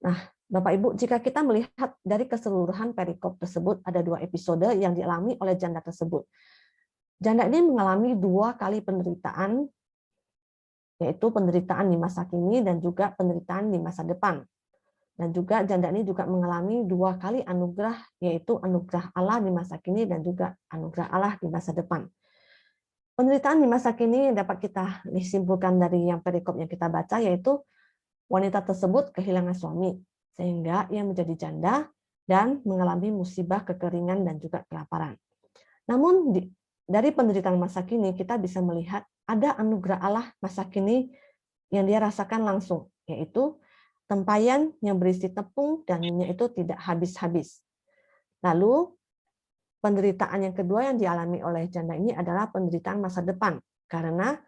Nah, Bapak Ibu, jika kita melihat dari keseluruhan perikop tersebut, ada 2 episode yang dialami oleh janda tersebut. Janda ini mengalami 2 kali penderitaan, yaitu penderitaan di masa kini dan juga penderitaan di masa depan. Dan juga janda ini juga mengalami 2 kali anugerah, yaitu anugerah Allah di masa kini dan juga anugerah Allah di masa depan. Penderitaan di masa kini yang dapat kita disimpulkan dari yang perikop yang kita baca, yaitu wanita tersebut kehilangan suami, sehingga ia menjadi janda dan mengalami musibah kekeringan dan juga kelaparan. Namun dari penderitaan masa kini kita bisa melihat ada anugerah Allah masa kini yang dia rasakan langsung, yaitu tempayan yang berisi tepung dan minyak itu tidak habis-habis. Lalu penderitaan yang kedua yang dialami oleh janda ini adalah penderitaan masa depan, karena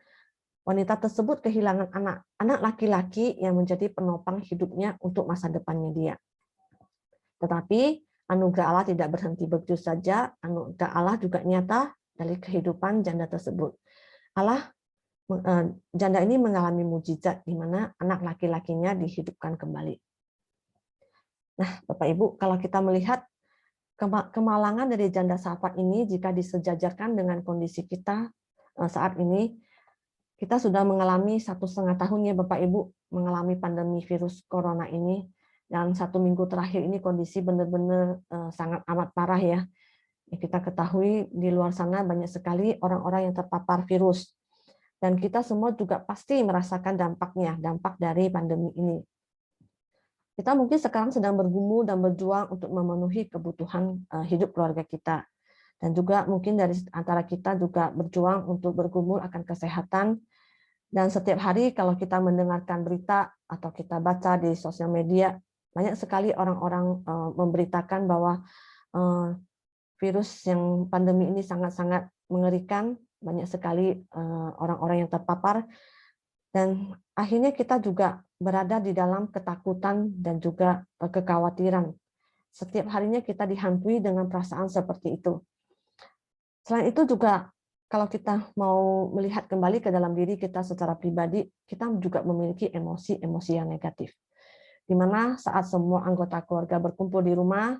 wanita tersebut kehilangan anak laki-laki yang menjadi penopang hidupnya untuk masa depannya dia. Tetapi anugerah Allah tidak berhenti begitu saja, anugerah Allah juga nyata dari kehidupan janda tersebut. Janda ini mengalami mujizat di mana anak laki-lakinya dihidupkan kembali. Nah, Bapak Ibu, kalau kita melihat kemalangan dari janda Safat ini jika disejajarkan dengan kondisi kita saat ini, kita sudah mengalami 1,5 tahun ya Bapak Ibu mengalami pandemi virus corona ini, dan 1 minggu terakhir ini kondisi benar-benar sangat amat parah ya. Kita ketahui di luar sana banyak sekali orang-orang yang terpapar virus, dan kita semua juga pasti merasakan dampaknya, dampak dari pandemi ini. Kita mungkin sekarang sedang bergumul dan berjuang untuk memenuhi kebutuhan hidup keluarga kita. Dan juga mungkin dari antara kita juga berjuang untuk bergumul akan kesehatan. Dan setiap hari kalau kita mendengarkan berita atau kita baca di sosial media, banyak sekali orang-orang memberitakan bahwa virus yang pandemi ini sangat-sangat mengerikan. Banyak sekali orang-orang yang terpapar. Dan akhirnya kita juga berada di dalam ketakutan dan juga kekhawatiran. Setiap harinya kita dihantui dengan perasaan seperti itu. Selain itu juga kalau kita mau melihat kembali ke dalam diri kita secara pribadi, kita juga memiliki emosi-emosi yang negatif. Di mana saat semua anggota keluarga berkumpul di rumah,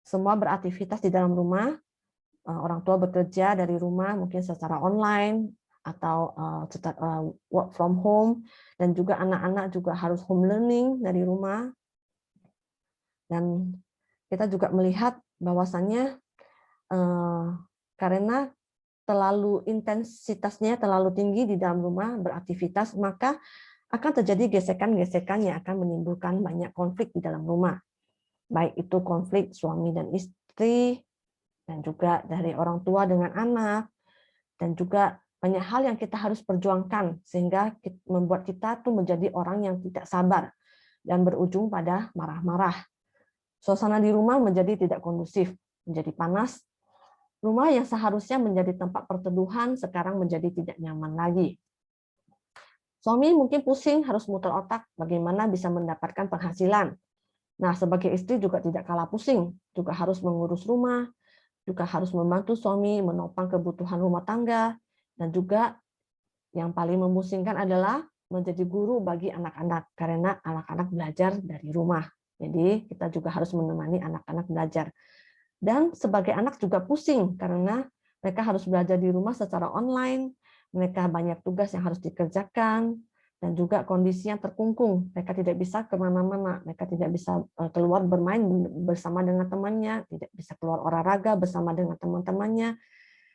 semua beraktivitas di dalam rumah, orang tua bekerja dari rumah mungkin secara online atau work from home, dan juga anak-anak juga harus home learning dari rumah. Dan kita juga melihat bahwasannya karena terlalu intensitasnya terlalu tinggi di dalam rumah beraktivitas, maka akan terjadi gesekan-gesekan yang akan menimbulkan banyak konflik di dalam rumah. Baik itu konflik suami dan istri, dan juga dari orang tua dengan anak, dan juga banyak hal yang kita harus perjuangkan, sehingga membuat kita tuh menjadi orang yang tidak sabar, dan berujung pada marah-marah. Suasana di rumah menjadi tidak kondusif, menjadi panas. Rumah yang seharusnya menjadi tempat perteduhan sekarang menjadi tidak nyaman lagi. Suami mungkin pusing harus muter otak bagaimana bisa mendapatkan penghasilan. Nah, sebagai istri juga tidak kalah pusing, juga harus mengurus rumah, juga harus membantu suami menopang kebutuhan rumah tangga, dan juga yang paling memusingkan adalah menjadi guru bagi anak-anak, karena anak-anak belajar dari rumah. Jadi kita juga harus menemani anak-anak belajar. Dan sebagai anak juga pusing karena mereka harus belajar di rumah secara online, mereka banyak tugas yang harus dikerjakan, dan juga kondisinya terkungkung. Mereka tidak bisa kemana-mana, mereka tidak bisa keluar bermain bersama dengan temannya, tidak bisa keluar olahraga bersama dengan teman-temannya.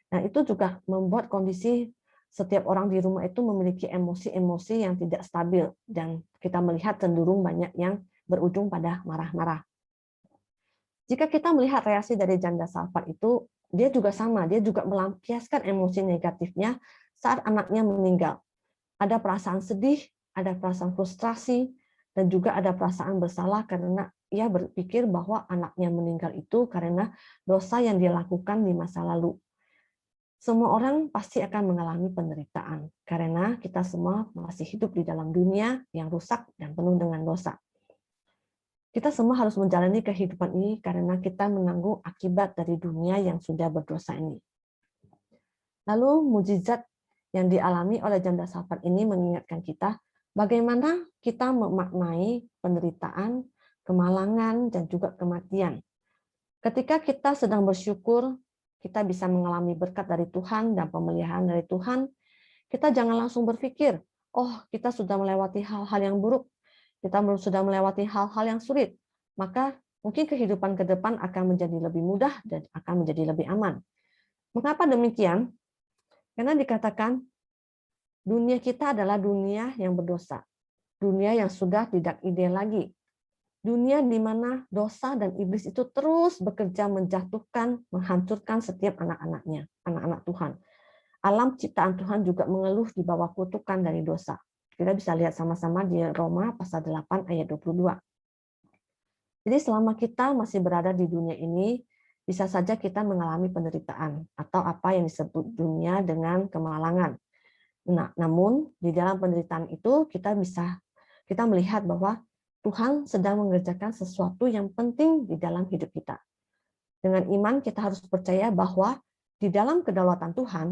Nah, itu juga membuat kondisi setiap orang di rumah itu memiliki emosi-emosi yang tidak stabil, dan kita melihat cenderung banyak yang berujung pada marah-marah. Jika kita melihat reaksi dari janda Safat itu, dia juga sama, dia juga melampiaskan emosi negatifnya saat anaknya meninggal. Ada perasaan sedih, ada perasaan frustrasi, dan juga ada perasaan bersalah karena ia berpikir bahwa anaknya meninggal itu karena dosa yang dia lakukan di masa lalu. Semua orang pasti akan mengalami penderitaan, karena kita semua masih hidup di dalam dunia yang rusak dan penuh dengan dosa. Kita semua harus menjalani kehidupan ini karena kita menanggung akibat dari dunia yang sudah berdosa ini. Lalu mukjizat yang dialami oleh janda Safat ini mengingatkan kita bagaimana kita memaknai penderitaan, kemalangan, dan juga kematian. Ketika kita sedang bersyukur, kita bisa mengalami berkat dari Tuhan dan pemeliharaan dari Tuhan, kita jangan langsung berpikir, oh kita sudah melewati hal-hal yang buruk, kita sudah melewati hal-hal yang sulit, maka mungkin kehidupan ke depan akan menjadi lebih mudah dan akan menjadi lebih aman. Mengapa demikian? Karena dikatakan dunia kita adalah dunia yang berdosa, dunia yang sudah tidak ideal lagi, dunia di mana dosa dan iblis itu terus bekerja menjatuhkan, menghancurkan setiap anak-anaknya, anak-anak Tuhan. Alam ciptaan Tuhan juga mengeluh di bawah kutukan dari dosa. Kita bisa lihat sama-sama di Roma pasal 8 ayat 22. Jadi selama kita masih berada di dunia ini, bisa saja kita mengalami penderitaan atau apa yang disebut dunia dengan kemalangan. Nah, namun di dalam penderitaan itu kita melihat bahwa Tuhan sedang mengerjakan sesuatu yang penting di dalam hidup kita. Dengan iman kita harus percaya bahwa di dalam kedaulatan Tuhan,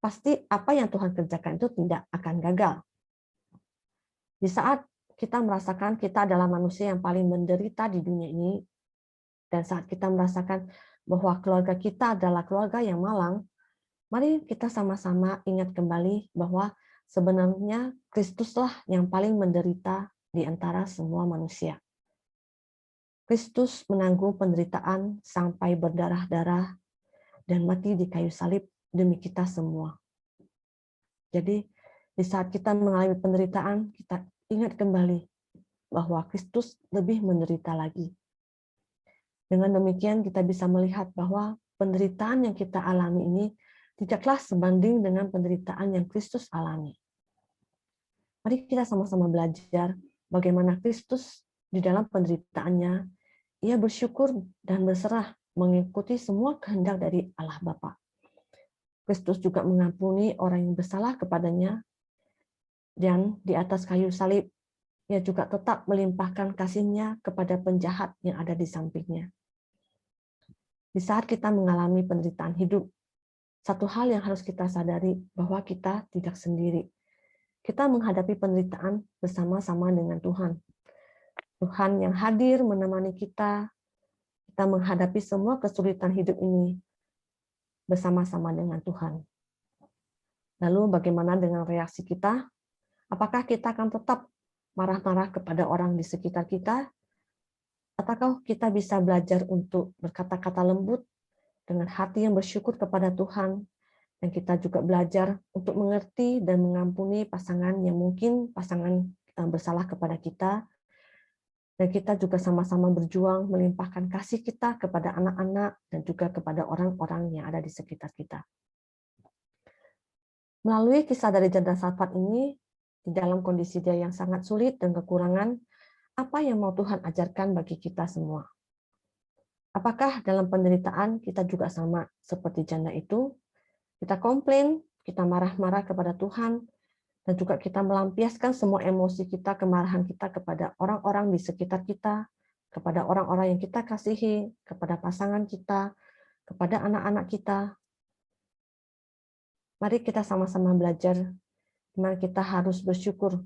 pasti apa yang Tuhan kerjakan itu tidak akan gagal. Di saat kita merasakan kita adalah manusia yang paling menderita di dunia ini, dan saat kita merasakan bahwa keluarga kita adalah keluarga yang malang, mari kita sama-sama ingat kembali bahwa sebenarnya Kristuslah yang paling menderita di antara semua manusia. Kristus menanggung penderitaan sampai berdarah-darah dan mati di kayu salib demi kita semua. Jadi, di saat kita mengalami penderitaan, kita ingat kembali bahwa Kristus lebih menderita lagi. Dengan demikian, kita bisa melihat bahwa penderitaan yang kita alami ini tidaklah sebanding dengan penderitaan yang Kristus alami. Mari kita sama-sama belajar bagaimana Kristus di dalam penderitaannya, ia bersyukur dan berserah mengikuti semua kehendak dari Allah Bapa. Kristus juga mengampuni orang yang bersalah kepadanya, dan di atas kayu salib, ia juga tetap melimpahkan kasih-Nya kepada penjahat yang ada di sampingnya. Di saat kita mengalami penderitaan hidup, satu hal yang harus kita sadari bahwa kita tidak sendiri. Kita menghadapi penderitaan bersama-sama dengan Tuhan. Tuhan yang hadir menemani kita menghadapi semua kesulitan hidup ini bersama-sama dengan Tuhan. Lalu bagaimana dengan reaksi kita? Apakah kita akan tetap marah-marah kepada orang di sekitar kita? Ataukah kita bisa belajar untuk berkata-kata lembut dengan hati yang bersyukur kepada Tuhan? Dan kita juga belajar untuk mengerti dan mengampuni pasangan yang mungkin pasangan bersalah kepada kita. Dan kita juga sama-sama berjuang melimpahkan kasih kita kepada anak-anak dan juga kepada orang-orang yang ada di sekitar kita. Melalui kisah dari janda Sarfat ini, di dalam kondisi dia yang sangat sulit dan kekurangan, apa yang mau Tuhan ajarkan bagi kita semua? Apakah dalam penderitaan kita juga sama seperti janda itu? Kita komplain, kita marah-marah kepada Tuhan, dan juga kita melampiaskan semua emosi kita, kemarahan kita kepada orang-orang di sekitar kita, kepada orang-orang yang kita kasihi, kepada pasangan kita, kepada anak-anak kita. Mari kita sama-sama belajar dimana kita harus bersyukur.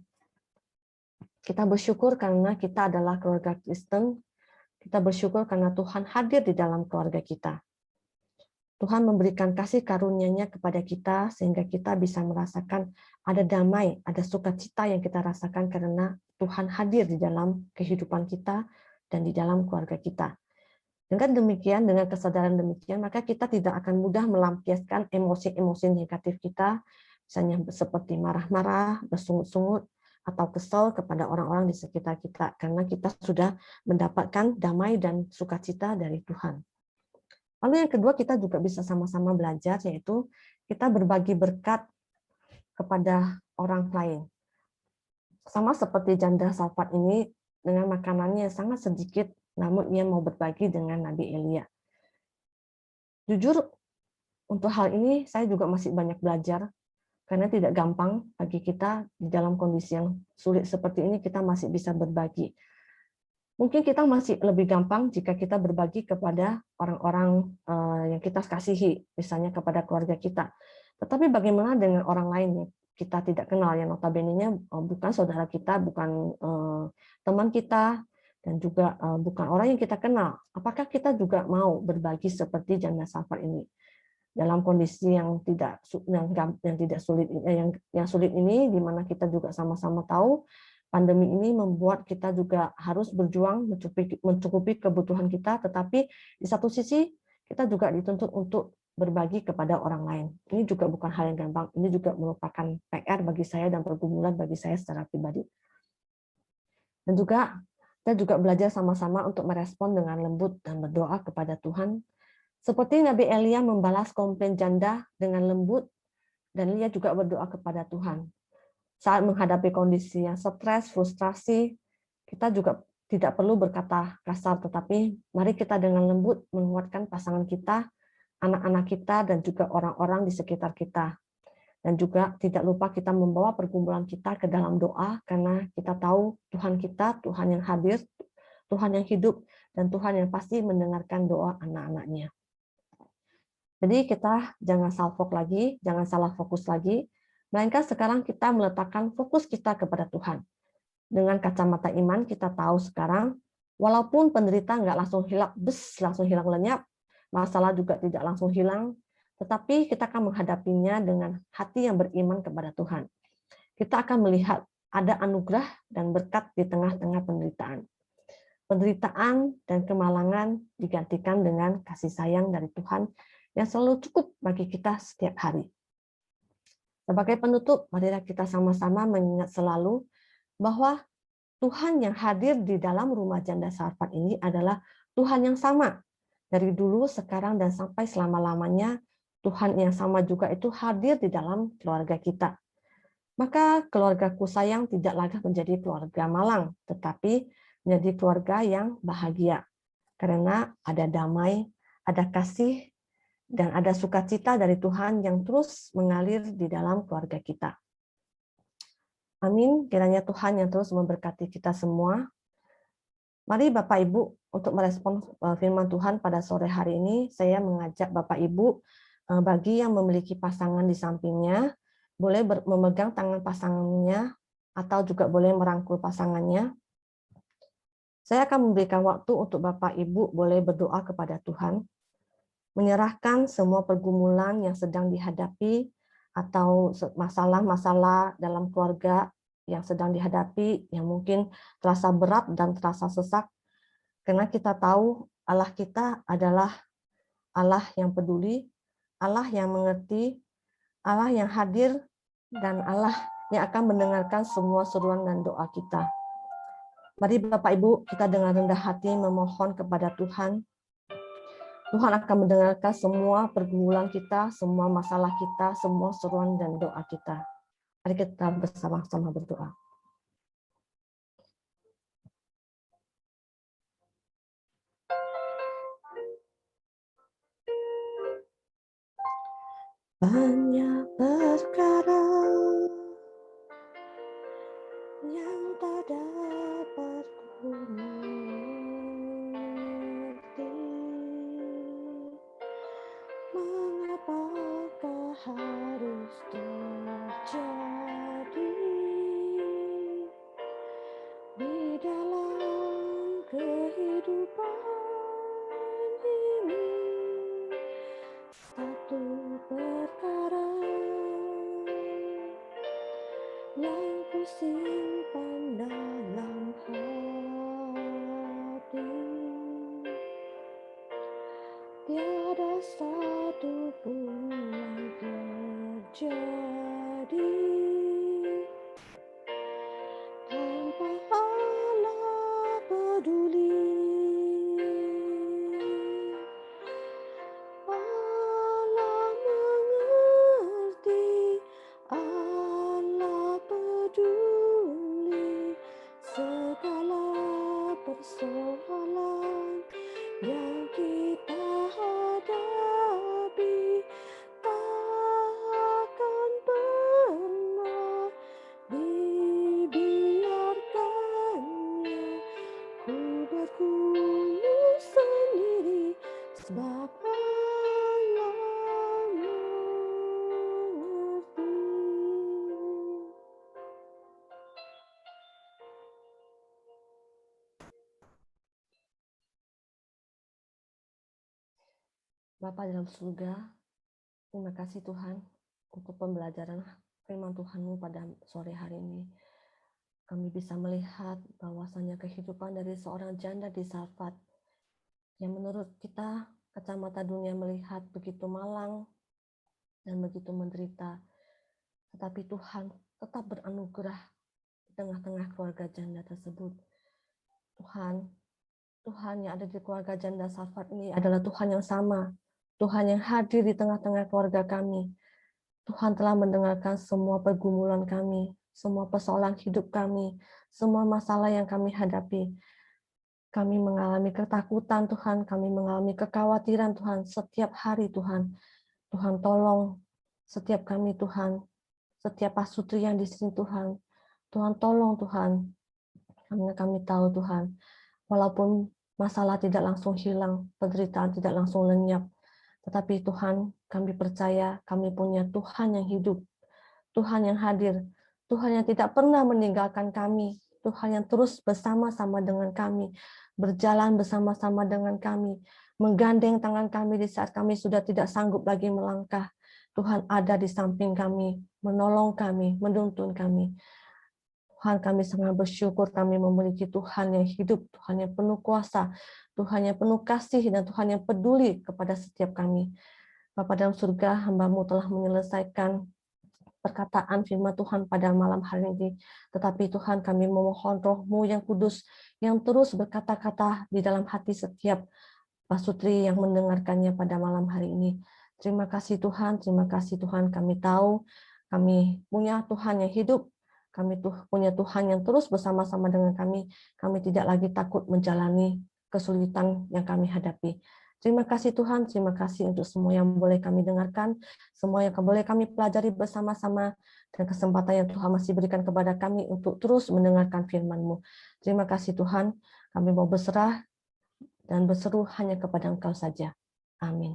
Kita bersyukur karena kita adalah keluarga Kristen. Kita bersyukur karena Tuhan hadir di dalam keluarga kita. Tuhan memberikan kasih karunia-Nya kepada kita sehingga kita bisa merasakan ada damai, ada sukacita yang kita rasakan karena Tuhan hadir di dalam kehidupan kita dan di dalam keluarga kita. Dengan demikian, dengan kesadaran demikian, maka kita tidak akan mudah melampiaskan emosi-emosi negatif kita, misalnya seperti marah-marah, bersungut-sungut, atau kesal kepada orang-orang di sekitar kita, karena kita sudah mendapatkan damai dan sukacita dari Tuhan. Lalu yang kedua, kita juga bisa sama-sama belajar, yaitu kita berbagi berkat kepada orang lain. Sama seperti janda Sarfat ini, dengan makanannya sangat sedikit, namun ia mau berbagi dengan Nabi Elia. Jujur, untuk hal ini saya juga masih banyak belajar, karena tidak gampang bagi kita di dalam kondisi yang sulit seperti ini, kita masih bisa berbagi. Mungkin kita masih lebih gampang jika kita berbagi kepada orang-orang yang kita kasihi, misalnya kepada keluarga kita. Tetapi bagaimana dengan orang lain yang kita tidak kenal, yang notabene-nya bukan saudara kita, bukan teman kita, dan juga bukan orang yang kita kenal? Apakah kita juga mau berbagi seperti janda Sarfat ini? Dalam kondisi yang tidak sulit, yang sulit ini, di mana kita juga sama-sama tahu pandemi ini membuat kita juga harus berjuang mencukupi kebutuhan kita, tetapi di satu sisi kita juga dituntut untuk berbagi kepada orang lain. Ini juga bukan hal yang gampang, ini juga merupakan PR bagi saya dan pergumulan bagi saya secara pribadi. Dan juga kita juga belajar sama-sama untuk merespon dengan lembut dan berdoa kepada Tuhan. Seperti Nabi Elia membalas komplain janda dengan lembut, dan ia juga berdoa kepada Tuhan. Saat menghadapi kondisi yang stres, frustrasi, kita juga tidak perlu berkata kasar, tetapi mari kita dengan lembut menguatkan pasangan kita, anak-anak kita, dan juga orang-orang di sekitar kita. Dan juga tidak lupa kita membawa pergumulan kita ke dalam doa, karena kita tahu Tuhan kita, Tuhan yang hadir, Tuhan yang hidup, dan Tuhan yang pasti mendengarkan doa anak-anaknya. Jadi kita jangan salfok lagi, jangan salah fokus lagi, melainkan sekarang kita meletakkan fokus kita kepada Tuhan. Dengan kacamata iman kita tahu sekarang, walaupun penderitaan nggak langsung hilang, langsung hilang lenyap, masalah juga tidak langsung hilang, tetapi kita akan menghadapinya dengan hati yang beriman kepada Tuhan. Kita akan melihat ada anugerah dan berkat di tengah-tengah penderitaan. Penderitaan dan kemalangan digantikan dengan kasih sayang dari Tuhan yang selalu cukup bagi kita setiap hari. Sebagai penutup, marilah kita sama-sama mengingat selalu bahwa Tuhan yang hadir di dalam rumah janda Sarfat ini adalah Tuhan yang sama. Dari dulu, sekarang, dan sampai selama-lamanya, Tuhan yang sama juga itu hadir di dalam keluarga kita. Maka keluargaku sayang tidak lagi menjadi keluarga malang, tetapi menjadi keluarga yang bahagia. Karena ada damai, ada kasih, dan ada sukacita dari Tuhan yang terus mengalir di dalam keluarga kita. Amin. Kiranya Tuhan yang terus memberkati kita semua. Mari Bapak Ibu, untuk merespon firman Tuhan pada sore hari ini, saya mengajak Bapak Ibu Bagi yang memiliki pasangan di sampingnya, boleh memegang tangan pasangannya atau juga boleh merangkul pasangannya. Saya akan memberikan waktu untuk Bapak Ibu boleh berdoa kepada Tuhan, menyerahkan semua pergumulan yang sedang dihadapi atau masalah-masalah dalam keluarga yang sedang dihadapi, yang mungkin terasa berat dan terasa sesak, karena kita tahu Allah kita adalah Allah yang peduli, Allah yang mengerti, Allah yang hadir, dan Allah yang akan mendengarkan semua seruan dan doa kita. Mari Bapak Ibu, kita dengan rendah hati memohon kepada Tuhan. Tuhan akan mendengarkan semua pergumulan kita, semua masalah kita, semua seruan dan doa kita. Mari kita bersama-sama berdoa. Banyak perkara yang tak dapat ku mengerti. Mengapakah harus terjadi di dalam kehidupan ini? Satu perkara yang ku simpan dalam hati, tiada satu pun yang terjadi tanpa Allah peduli. Allah mengerti, Allah peduli segala persoalan yang kita hadapi, takkan pernah dibiarkannya ku bergumul sendiri, sebab Allah mengerti. Bapa dalam surga, terima kasih Tuhan untuk pembelajaran firman Tuhan-Mu pada sore hari ini. Kami bisa melihat bahwasannya kehidupan dari seorang janda di Sarfat yang menurut kita kacamata dunia melihat begitu malang dan begitu menderita, tetapi Tuhan tetap beranugerah di tengah-tengah keluarga janda tersebut. Tuhan yang ada di keluarga janda Sarfat ini adalah Tuhan yang sama, Tuhan yang hadir di tengah-tengah keluarga kami. Tuhan telah mendengarkan semua pergumulan kami, semua persoalan hidup kami, semua masalah yang kami hadapi. Kami mengalami ketakutan Tuhan, kami mengalami kekhawatiran Tuhan setiap hari Tuhan. Tuhan tolong setiap kami Tuhan, setiap pasutri yang di sini Tuhan. Tuhan tolong Tuhan, karena kami tahu Tuhan, walaupun masalah tidak langsung hilang, penderitaan tidak langsung lenyap, tetapi Tuhan, kami percaya kami punya Tuhan yang hidup, Tuhan yang hadir, Tuhan yang tidak pernah meninggalkan kami, Tuhan yang terus bersama-sama dengan kami, berjalan bersama-sama dengan kami, menggandeng tangan kami di saat kami sudah tidak sanggup lagi melangkah. Tuhan ada di samping kami, menolong kami, menuntun kami. Tuhan, kami sangat bersyukur kami memiliki Tuhan yang hidup, Tuhan yang penuh kuasa, Tuhan yang penuh kasih, dan Tuhan yang peduli kepada setiap kami. Bapa dalam surga, hamba-Mu telah menyelesaikan perkataan firman Tuhan pada malam hari ini. Tetapi Tuhan, kami memohon Roh-Mu yang kudus, yang terus berkata-kata di dalam hati setiap pasutri yang mendengarkannya pada malam hari ini. Terima kasih Tuhan, kami tahu kami punya Tuhan yang hidup, kami punya Tuhan yang terus bersama-sama dengan kami tidak lagi takut menjalani kesulitan yang kami hadapi. Terima kasih Tuhan, terima kasih untuk semua yang boleh kami dengarkan, semua yang boleh kami pelajari bersama-sama, dan kesempatan yang Tuhan masih berikan kepada kami untuk terus mendengarkan firman-Mu. Terima kasih Tuhan, kami mau berserah dan berseru hanya kepada Engkau saja. Amin.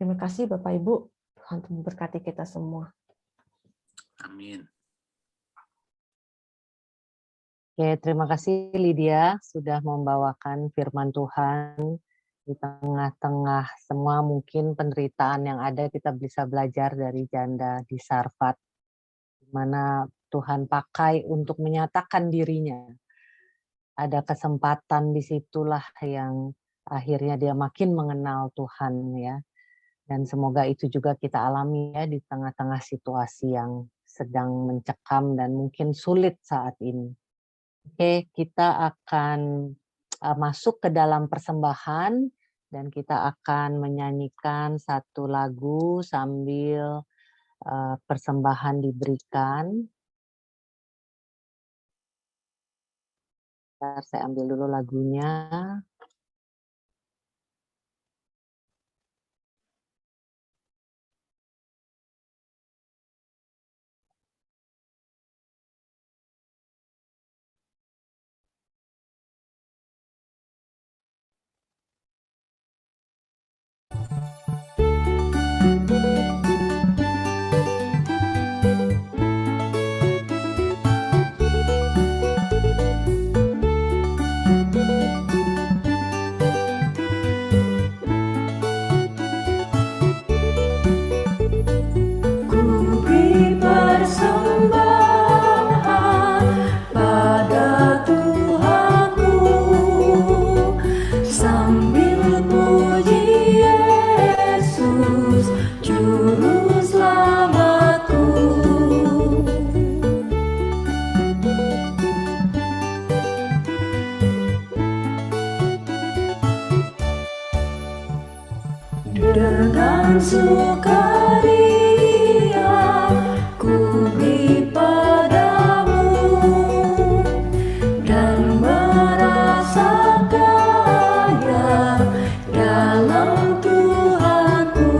Terima kasih Bapak Ibu. Tuhan memberkati kita semua. Amin. Oke, terima kasih Lydia sudah membawakan firman Tuhan di tengah-tengah semua mungkin penderitaan yang ada. Kita bisa belajar dari janda di Sarfat, di mana Tuhan pakai untuk menyatakan dirinya. Ada kesempatan disitulah yang akhirnya dia makin mengenal Tuhan ya. Dan semoga itu juga kita alami ya di tengah-tengah situasi yang sedang mencekam dan mungkin sulit saat ini. Oke, kita akan masuk ke dalam persembahan dan kita akan menyanyikan satu lagu sambil persembahan diberikan. Bentar, saya ambil dulu lagunya. Dengan sukaria ku beri padamu dan merasa kaya dalam Tuhanku.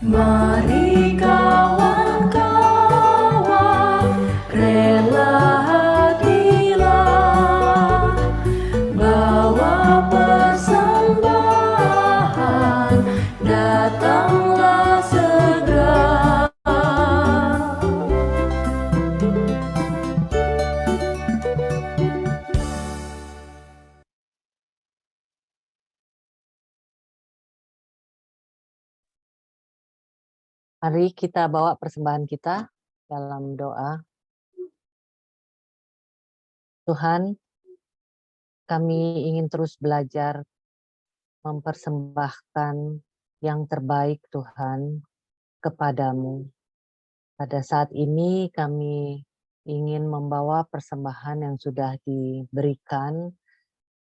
Mari kawan-kawan, rela hatilah, bawa persembahan, datanglah segera. Mari kita bawa persembahan kita dalam doa. Tuhan, kami ingin terus belajar mempersembahkan yang terbaik Tuhan kepadamu. Pada saat ini kami ingin membawa persembahan yang sudah diberikan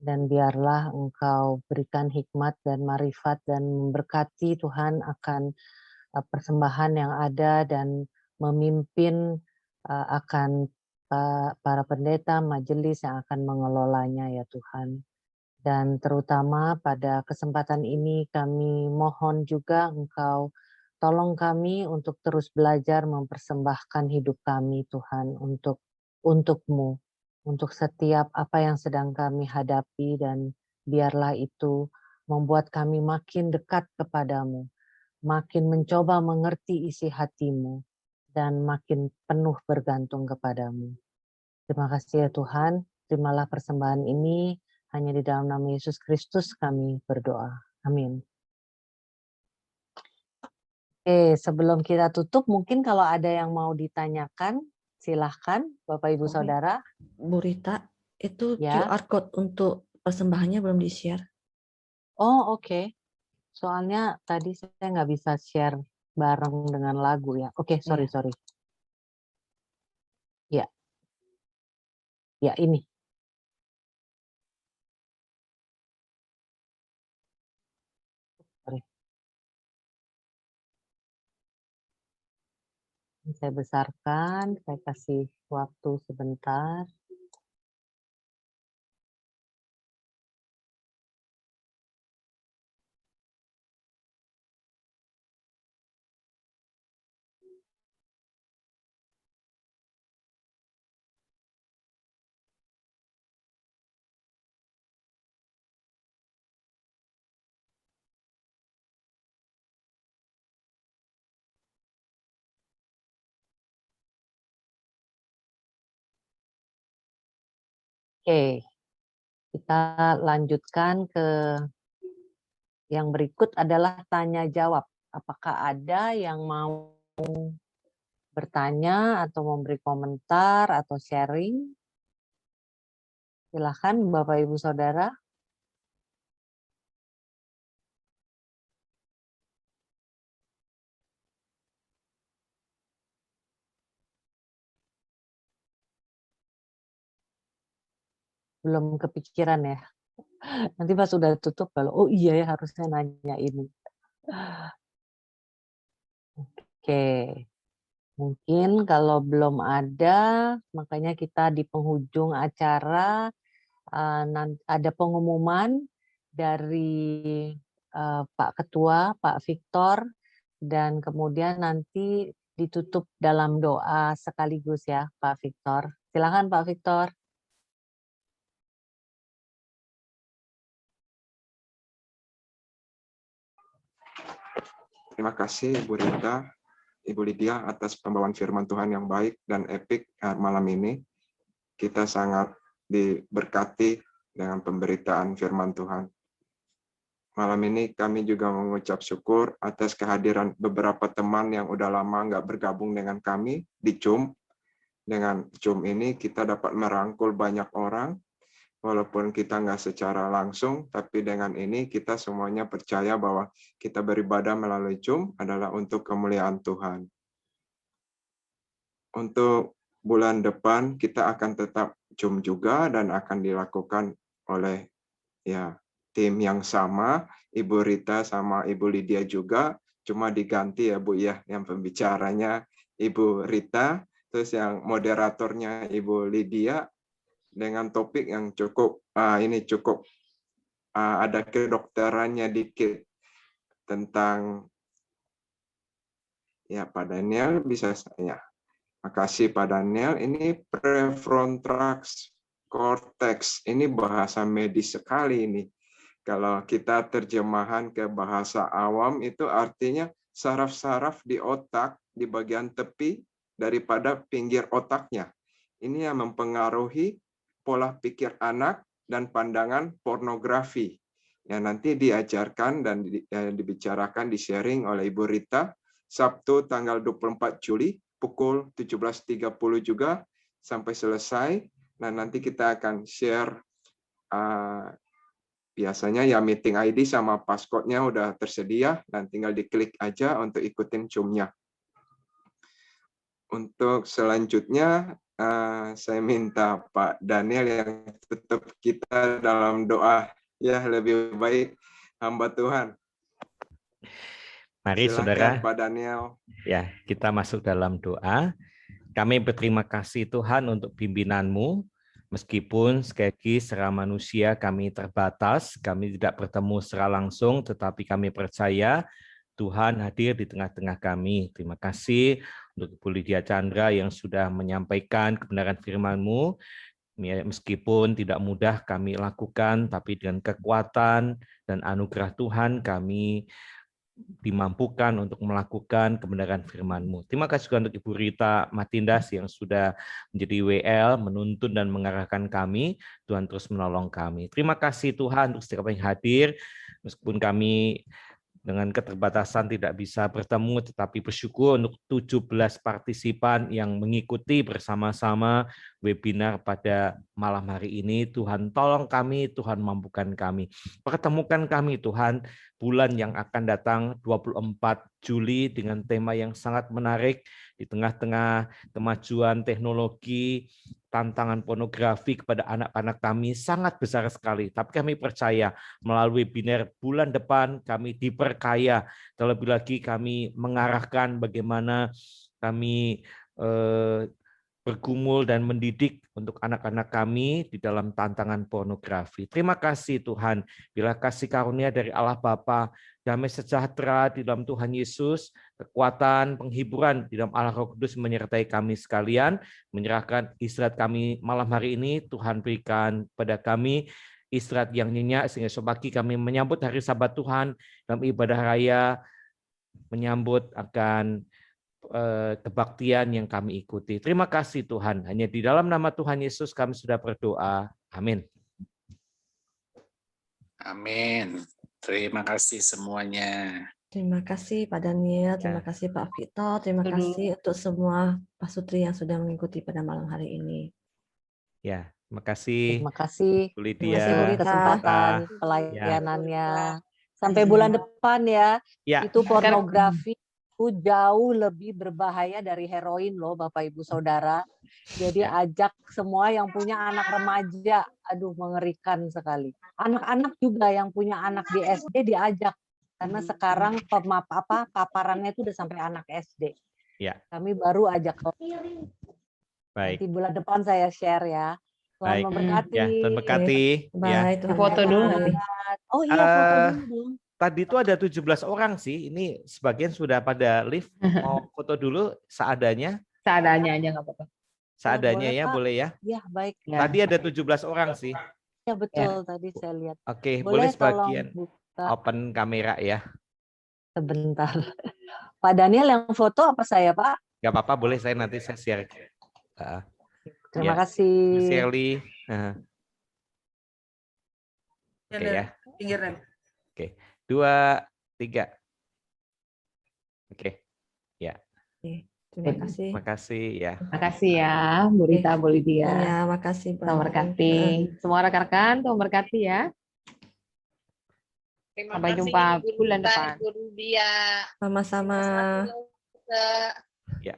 dan biarlah Engkau berikan hikmat dan marifat dan memberkati Tuhan akan persembahan yang ada dan memimpin akan para pendeta majelis yang akan mengelolanya ya Tuhan. Dan terutama pada kesempatan ini kami mohon juga Engkau tolong kami untuk terus belajar mempersembahkan hidup kami Tuhan untuk-Mu, untuk setiap apa yang sedang kami hadapi dan biarlah itu membuat kami makin dekat kepadamu, makin mencoba mengerti isi hatimu, dan makin penuh bergantung kepadamu. Terima kasih ya Tuhan, terimalah persembahan ini, hanya di dalam nama Yesus Kristus kami berdoa. Amin. Oke, sebelum kita tutup, mungkin kalau ada yang mau ditanyakan, silahkan Bapak Ibu Saudara. Bu Rita, itu Ya. QR code untuk persembahannya belum di-share. Oh oke. Soalnya tadi saya nggak bisa share bareng dengan lagu ya. Oke, sorry. Ya, ya ini. Sorry. Saya besarkan, saya kasih waktu sebentar. Oke, kita lanjutkan ke yang berikut adalah tanya jawab. Apakah ada yang mau bertanya atau memberi komentar atau sharing? Silakan Bapak Ibu Saudara. Belum kepikiran ya. Nanti pas sudah tutup kalau oh iya ya harusnya nanya ini. Oke. Mungkin kalau belum ada, makanya kita di penghujung acara ada pengumuman dari Pak Ketua, Pak Victor, dan kemudian nanti ditutup dalam doa sekaligus ya Pak Victor. Silakan Pak Victor. Terima kasih Ibu Rita, Ibu Lydia atas pembawaan firman Tuhan yang baik dan epik malam ini. Kita sangat diberkati dengan pemberitaan firman Tuhan. Malam ini kami juga mengucap syukur atas kehadiran beberapa teman yang udah lama nggak bergabung dengan kami di Zoom. Dengan Zoom ini kita dapat merangkul banyak orang, walaupun kita nggak secara langsung, tapi dengan ini kita semuanya percaya bahwa kita beribadah melalui Zoom adalah untuk kemuliaan Tuhan. Untuk bulan depan kita akan tetap Zoom juga dan akan dilakukan oleh tim yang sama, Ibu Rita sama Ibu Lydia juga, cuma diganti ya Bu ya, yang pembicaranya Ibu Rita, terus yang moderatornya Ibu Lydia, dengan topik yang cukup ada kedokterannya dikit tentang Pak Daniel bisa saya. Makasih Pak Daniel. Ini prefrontal cortex. Ini bahasa medis sekali ini. Kalau kita terjemahan ke bahasa awam itu artinya saraf-saraf di otak di bagian tepi daripada pinggir otaknya. Ini yang mempengaruhi pola pikir anak dan pandangan pornografi. Yang nanti diajarkan dan dibicarakan, di-sharing oleh Ibu Rita, Sabtu tanggal 24 Juli, pukul 17.30 juga, sampai selesai. Nah, nanti kita akan share, biasanya ya meeting ID sama passcode-nya udah tersedia, dan tinggal diklik aja untuk ikutin Zoom-nya. Untuk selanjutnya, saya minta Pak Daniel yang tutup kita dalam doa. Ya, lebih baik hamba Tuhan. Mari Silakan, Saudara, Pak Daniel. Ya, kita masuk dalam doa. Kami berterima kasih Tuhan untuk pimpinan-Mu. Meskipun sekali lagi secara manusia kami terbatas, kami tidak bertemu secara langsung, tetapi kami percaya Tuhan hadir di tengah-tengah kami. Terima kasih untuk Ibu Lydia Chandra yang sudah menyampaikan kebenaran firman-Mu. Meskipun tidak mudah kami lakukan, tapi dengan kekuatan dan anugerah Tuhan kami dimampukan untuk melakukan kebenaran firman-Mu. Terima kasih juga untuk Ibu Rita Matindas yang sudah menjadi WL, menuntun dan mengarahkan kami. Tuhan terus menolong kami. Terima kasih Tuhan untuk setiap yang hadir, meskipun kami dengan keterbatasan tidak bisa bertemu, tetapi bersyukur untuk 17 partisipan yang mengikuti bersama-sama webinar pada malam hari ini. Tuhan tolong kami, Tuhan mampukan kami. Pertemukan kami Tuhan, bulan yang akan datang 24 Juli dengan tema yang sangat menarik di tengah-tengah kemajuan teknologi, tantangan pornografi kepada anak-anak kami sangat besar sekali. Tapi kami percaya melalui webinar bulan depan kami diperkaya. Terlebih lagi kami mengarahkan bagaimana kami bergumul dan mendidik untuk anak-anak kami di dalam tantangan pornografi. Terima kasih Tuhan, bila kasih karunia dari Allah Bapa, damai sejahtera di dalam Tuhan Yesus, kekuatan, penghiburan di dalam Allah Roh Kudus menyertai kami sekalian, menyerahkan istirahat kami malam hari ini, Tuhan berikan pada kami istirahat yang nyenyak, sehingga esok pagi kami menyambut hari Sabat Tuhan dalam ibadah raya, menyambut akan kebaktian yang kami ikuti. Terima kasih Tuhan. Hanya di dalam nama Tuhan Yesus kami sudah berdoa. Amin. Amin. Terima kasih semuanya. Terima kasih Pak Daniel, terima Ya. kasih Pak Vito, terima Betul. kasih untuk semua Pak Sutri yang sudah mengikuti pada malam hari ini. Ya, terima kasih Terima kasih. Bu Terima kasih, Bu Lydia. Rita. Kesempatan Ya. pelayanannya. Sampai bulan depan ya. Ya, Itu pornografi itu jauh lebih berbahaya dari heroin loh Bapak Ibu Saudara. Jadi Ya. ajak semua yang punya anak remaja. Aduh mengerikan sekali. Anak-anak juga yang punya anak di SD diajak. Karena sekarang paparannya itu udah sampai anak SD. Ya. Kami baru ajak. baik. Nanti bulan depan saya share ya. Tuhan Baik. memberkati. Ya, Tuhan berkati. Ya. Baik, Tuhan Foto dulu memberkati. nanti. Oh iya foto dulu dong. Tadi itu ada 17 orang sih. Ini sebagian sudah pada live. Mau foto dulu seadanya. Seadanya aja nggak apa-apa. Seadanya boleh, ya, Pak. boleh ya. Ya baik. Ya. Tadi ada 17 orang sih. Ya betul tadi saya lihat. Oke, boleh tolong sebagian buka open kamera ya. sebentar. Pak Daniel yang foto apa saya Pak? Gak apa-apa, boleh saya share. Terima Ya. kasih. Bu Shirley. Oke ya. Pinggir rem. 2, 3. Oke, Terima kasih. terima kasih ya. Makasih ya, Bu Rita, Bu Lydia. Ya, makasih Pak. Tuhan berkati. Semua rekan-rekan, Tuhan berkati ya. Terima Sampai kasih, jumpa Ibu bulan Rita, depan. Ibu Rudia. Sama-sama. Ya.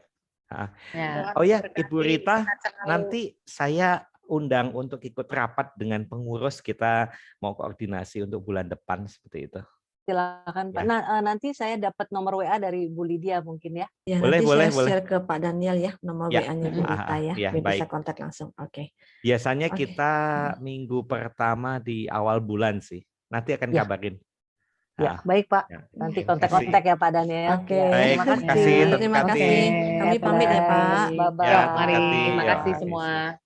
Oh ya, Ibu Rita, nanti saya undang untuk ikut rapat dengan pengurus, kita mau koordinasi untuk bulan depan seperti itu. Silakan Pak. Ya. Nah, nanti saya dapat nomor WA dari Bu Lydia mungkin ya. Ya, Boleh, nanti boleh, saya boleh. share ke Pak Daniel ya, nomor Ya. WA-nya Bu Rita ya, Ya, biar bisa baik. kontak langsung. Oke. Biasanya Oke. kita minggu pertama di awal bulan sih. Nanti akan Ya. kabarin. Ya, baik Pak. Ya. Nanti Terima kontak-kontak ya Pak Daniel. Oke. Ya, Baik, terima terima kasih. kasih. Terima Terima kasih. kasih. Kami pamit ya Pak. Bye-bye. Ya, Yuk, mari. terima kasih. Terima kasih Ya. semua.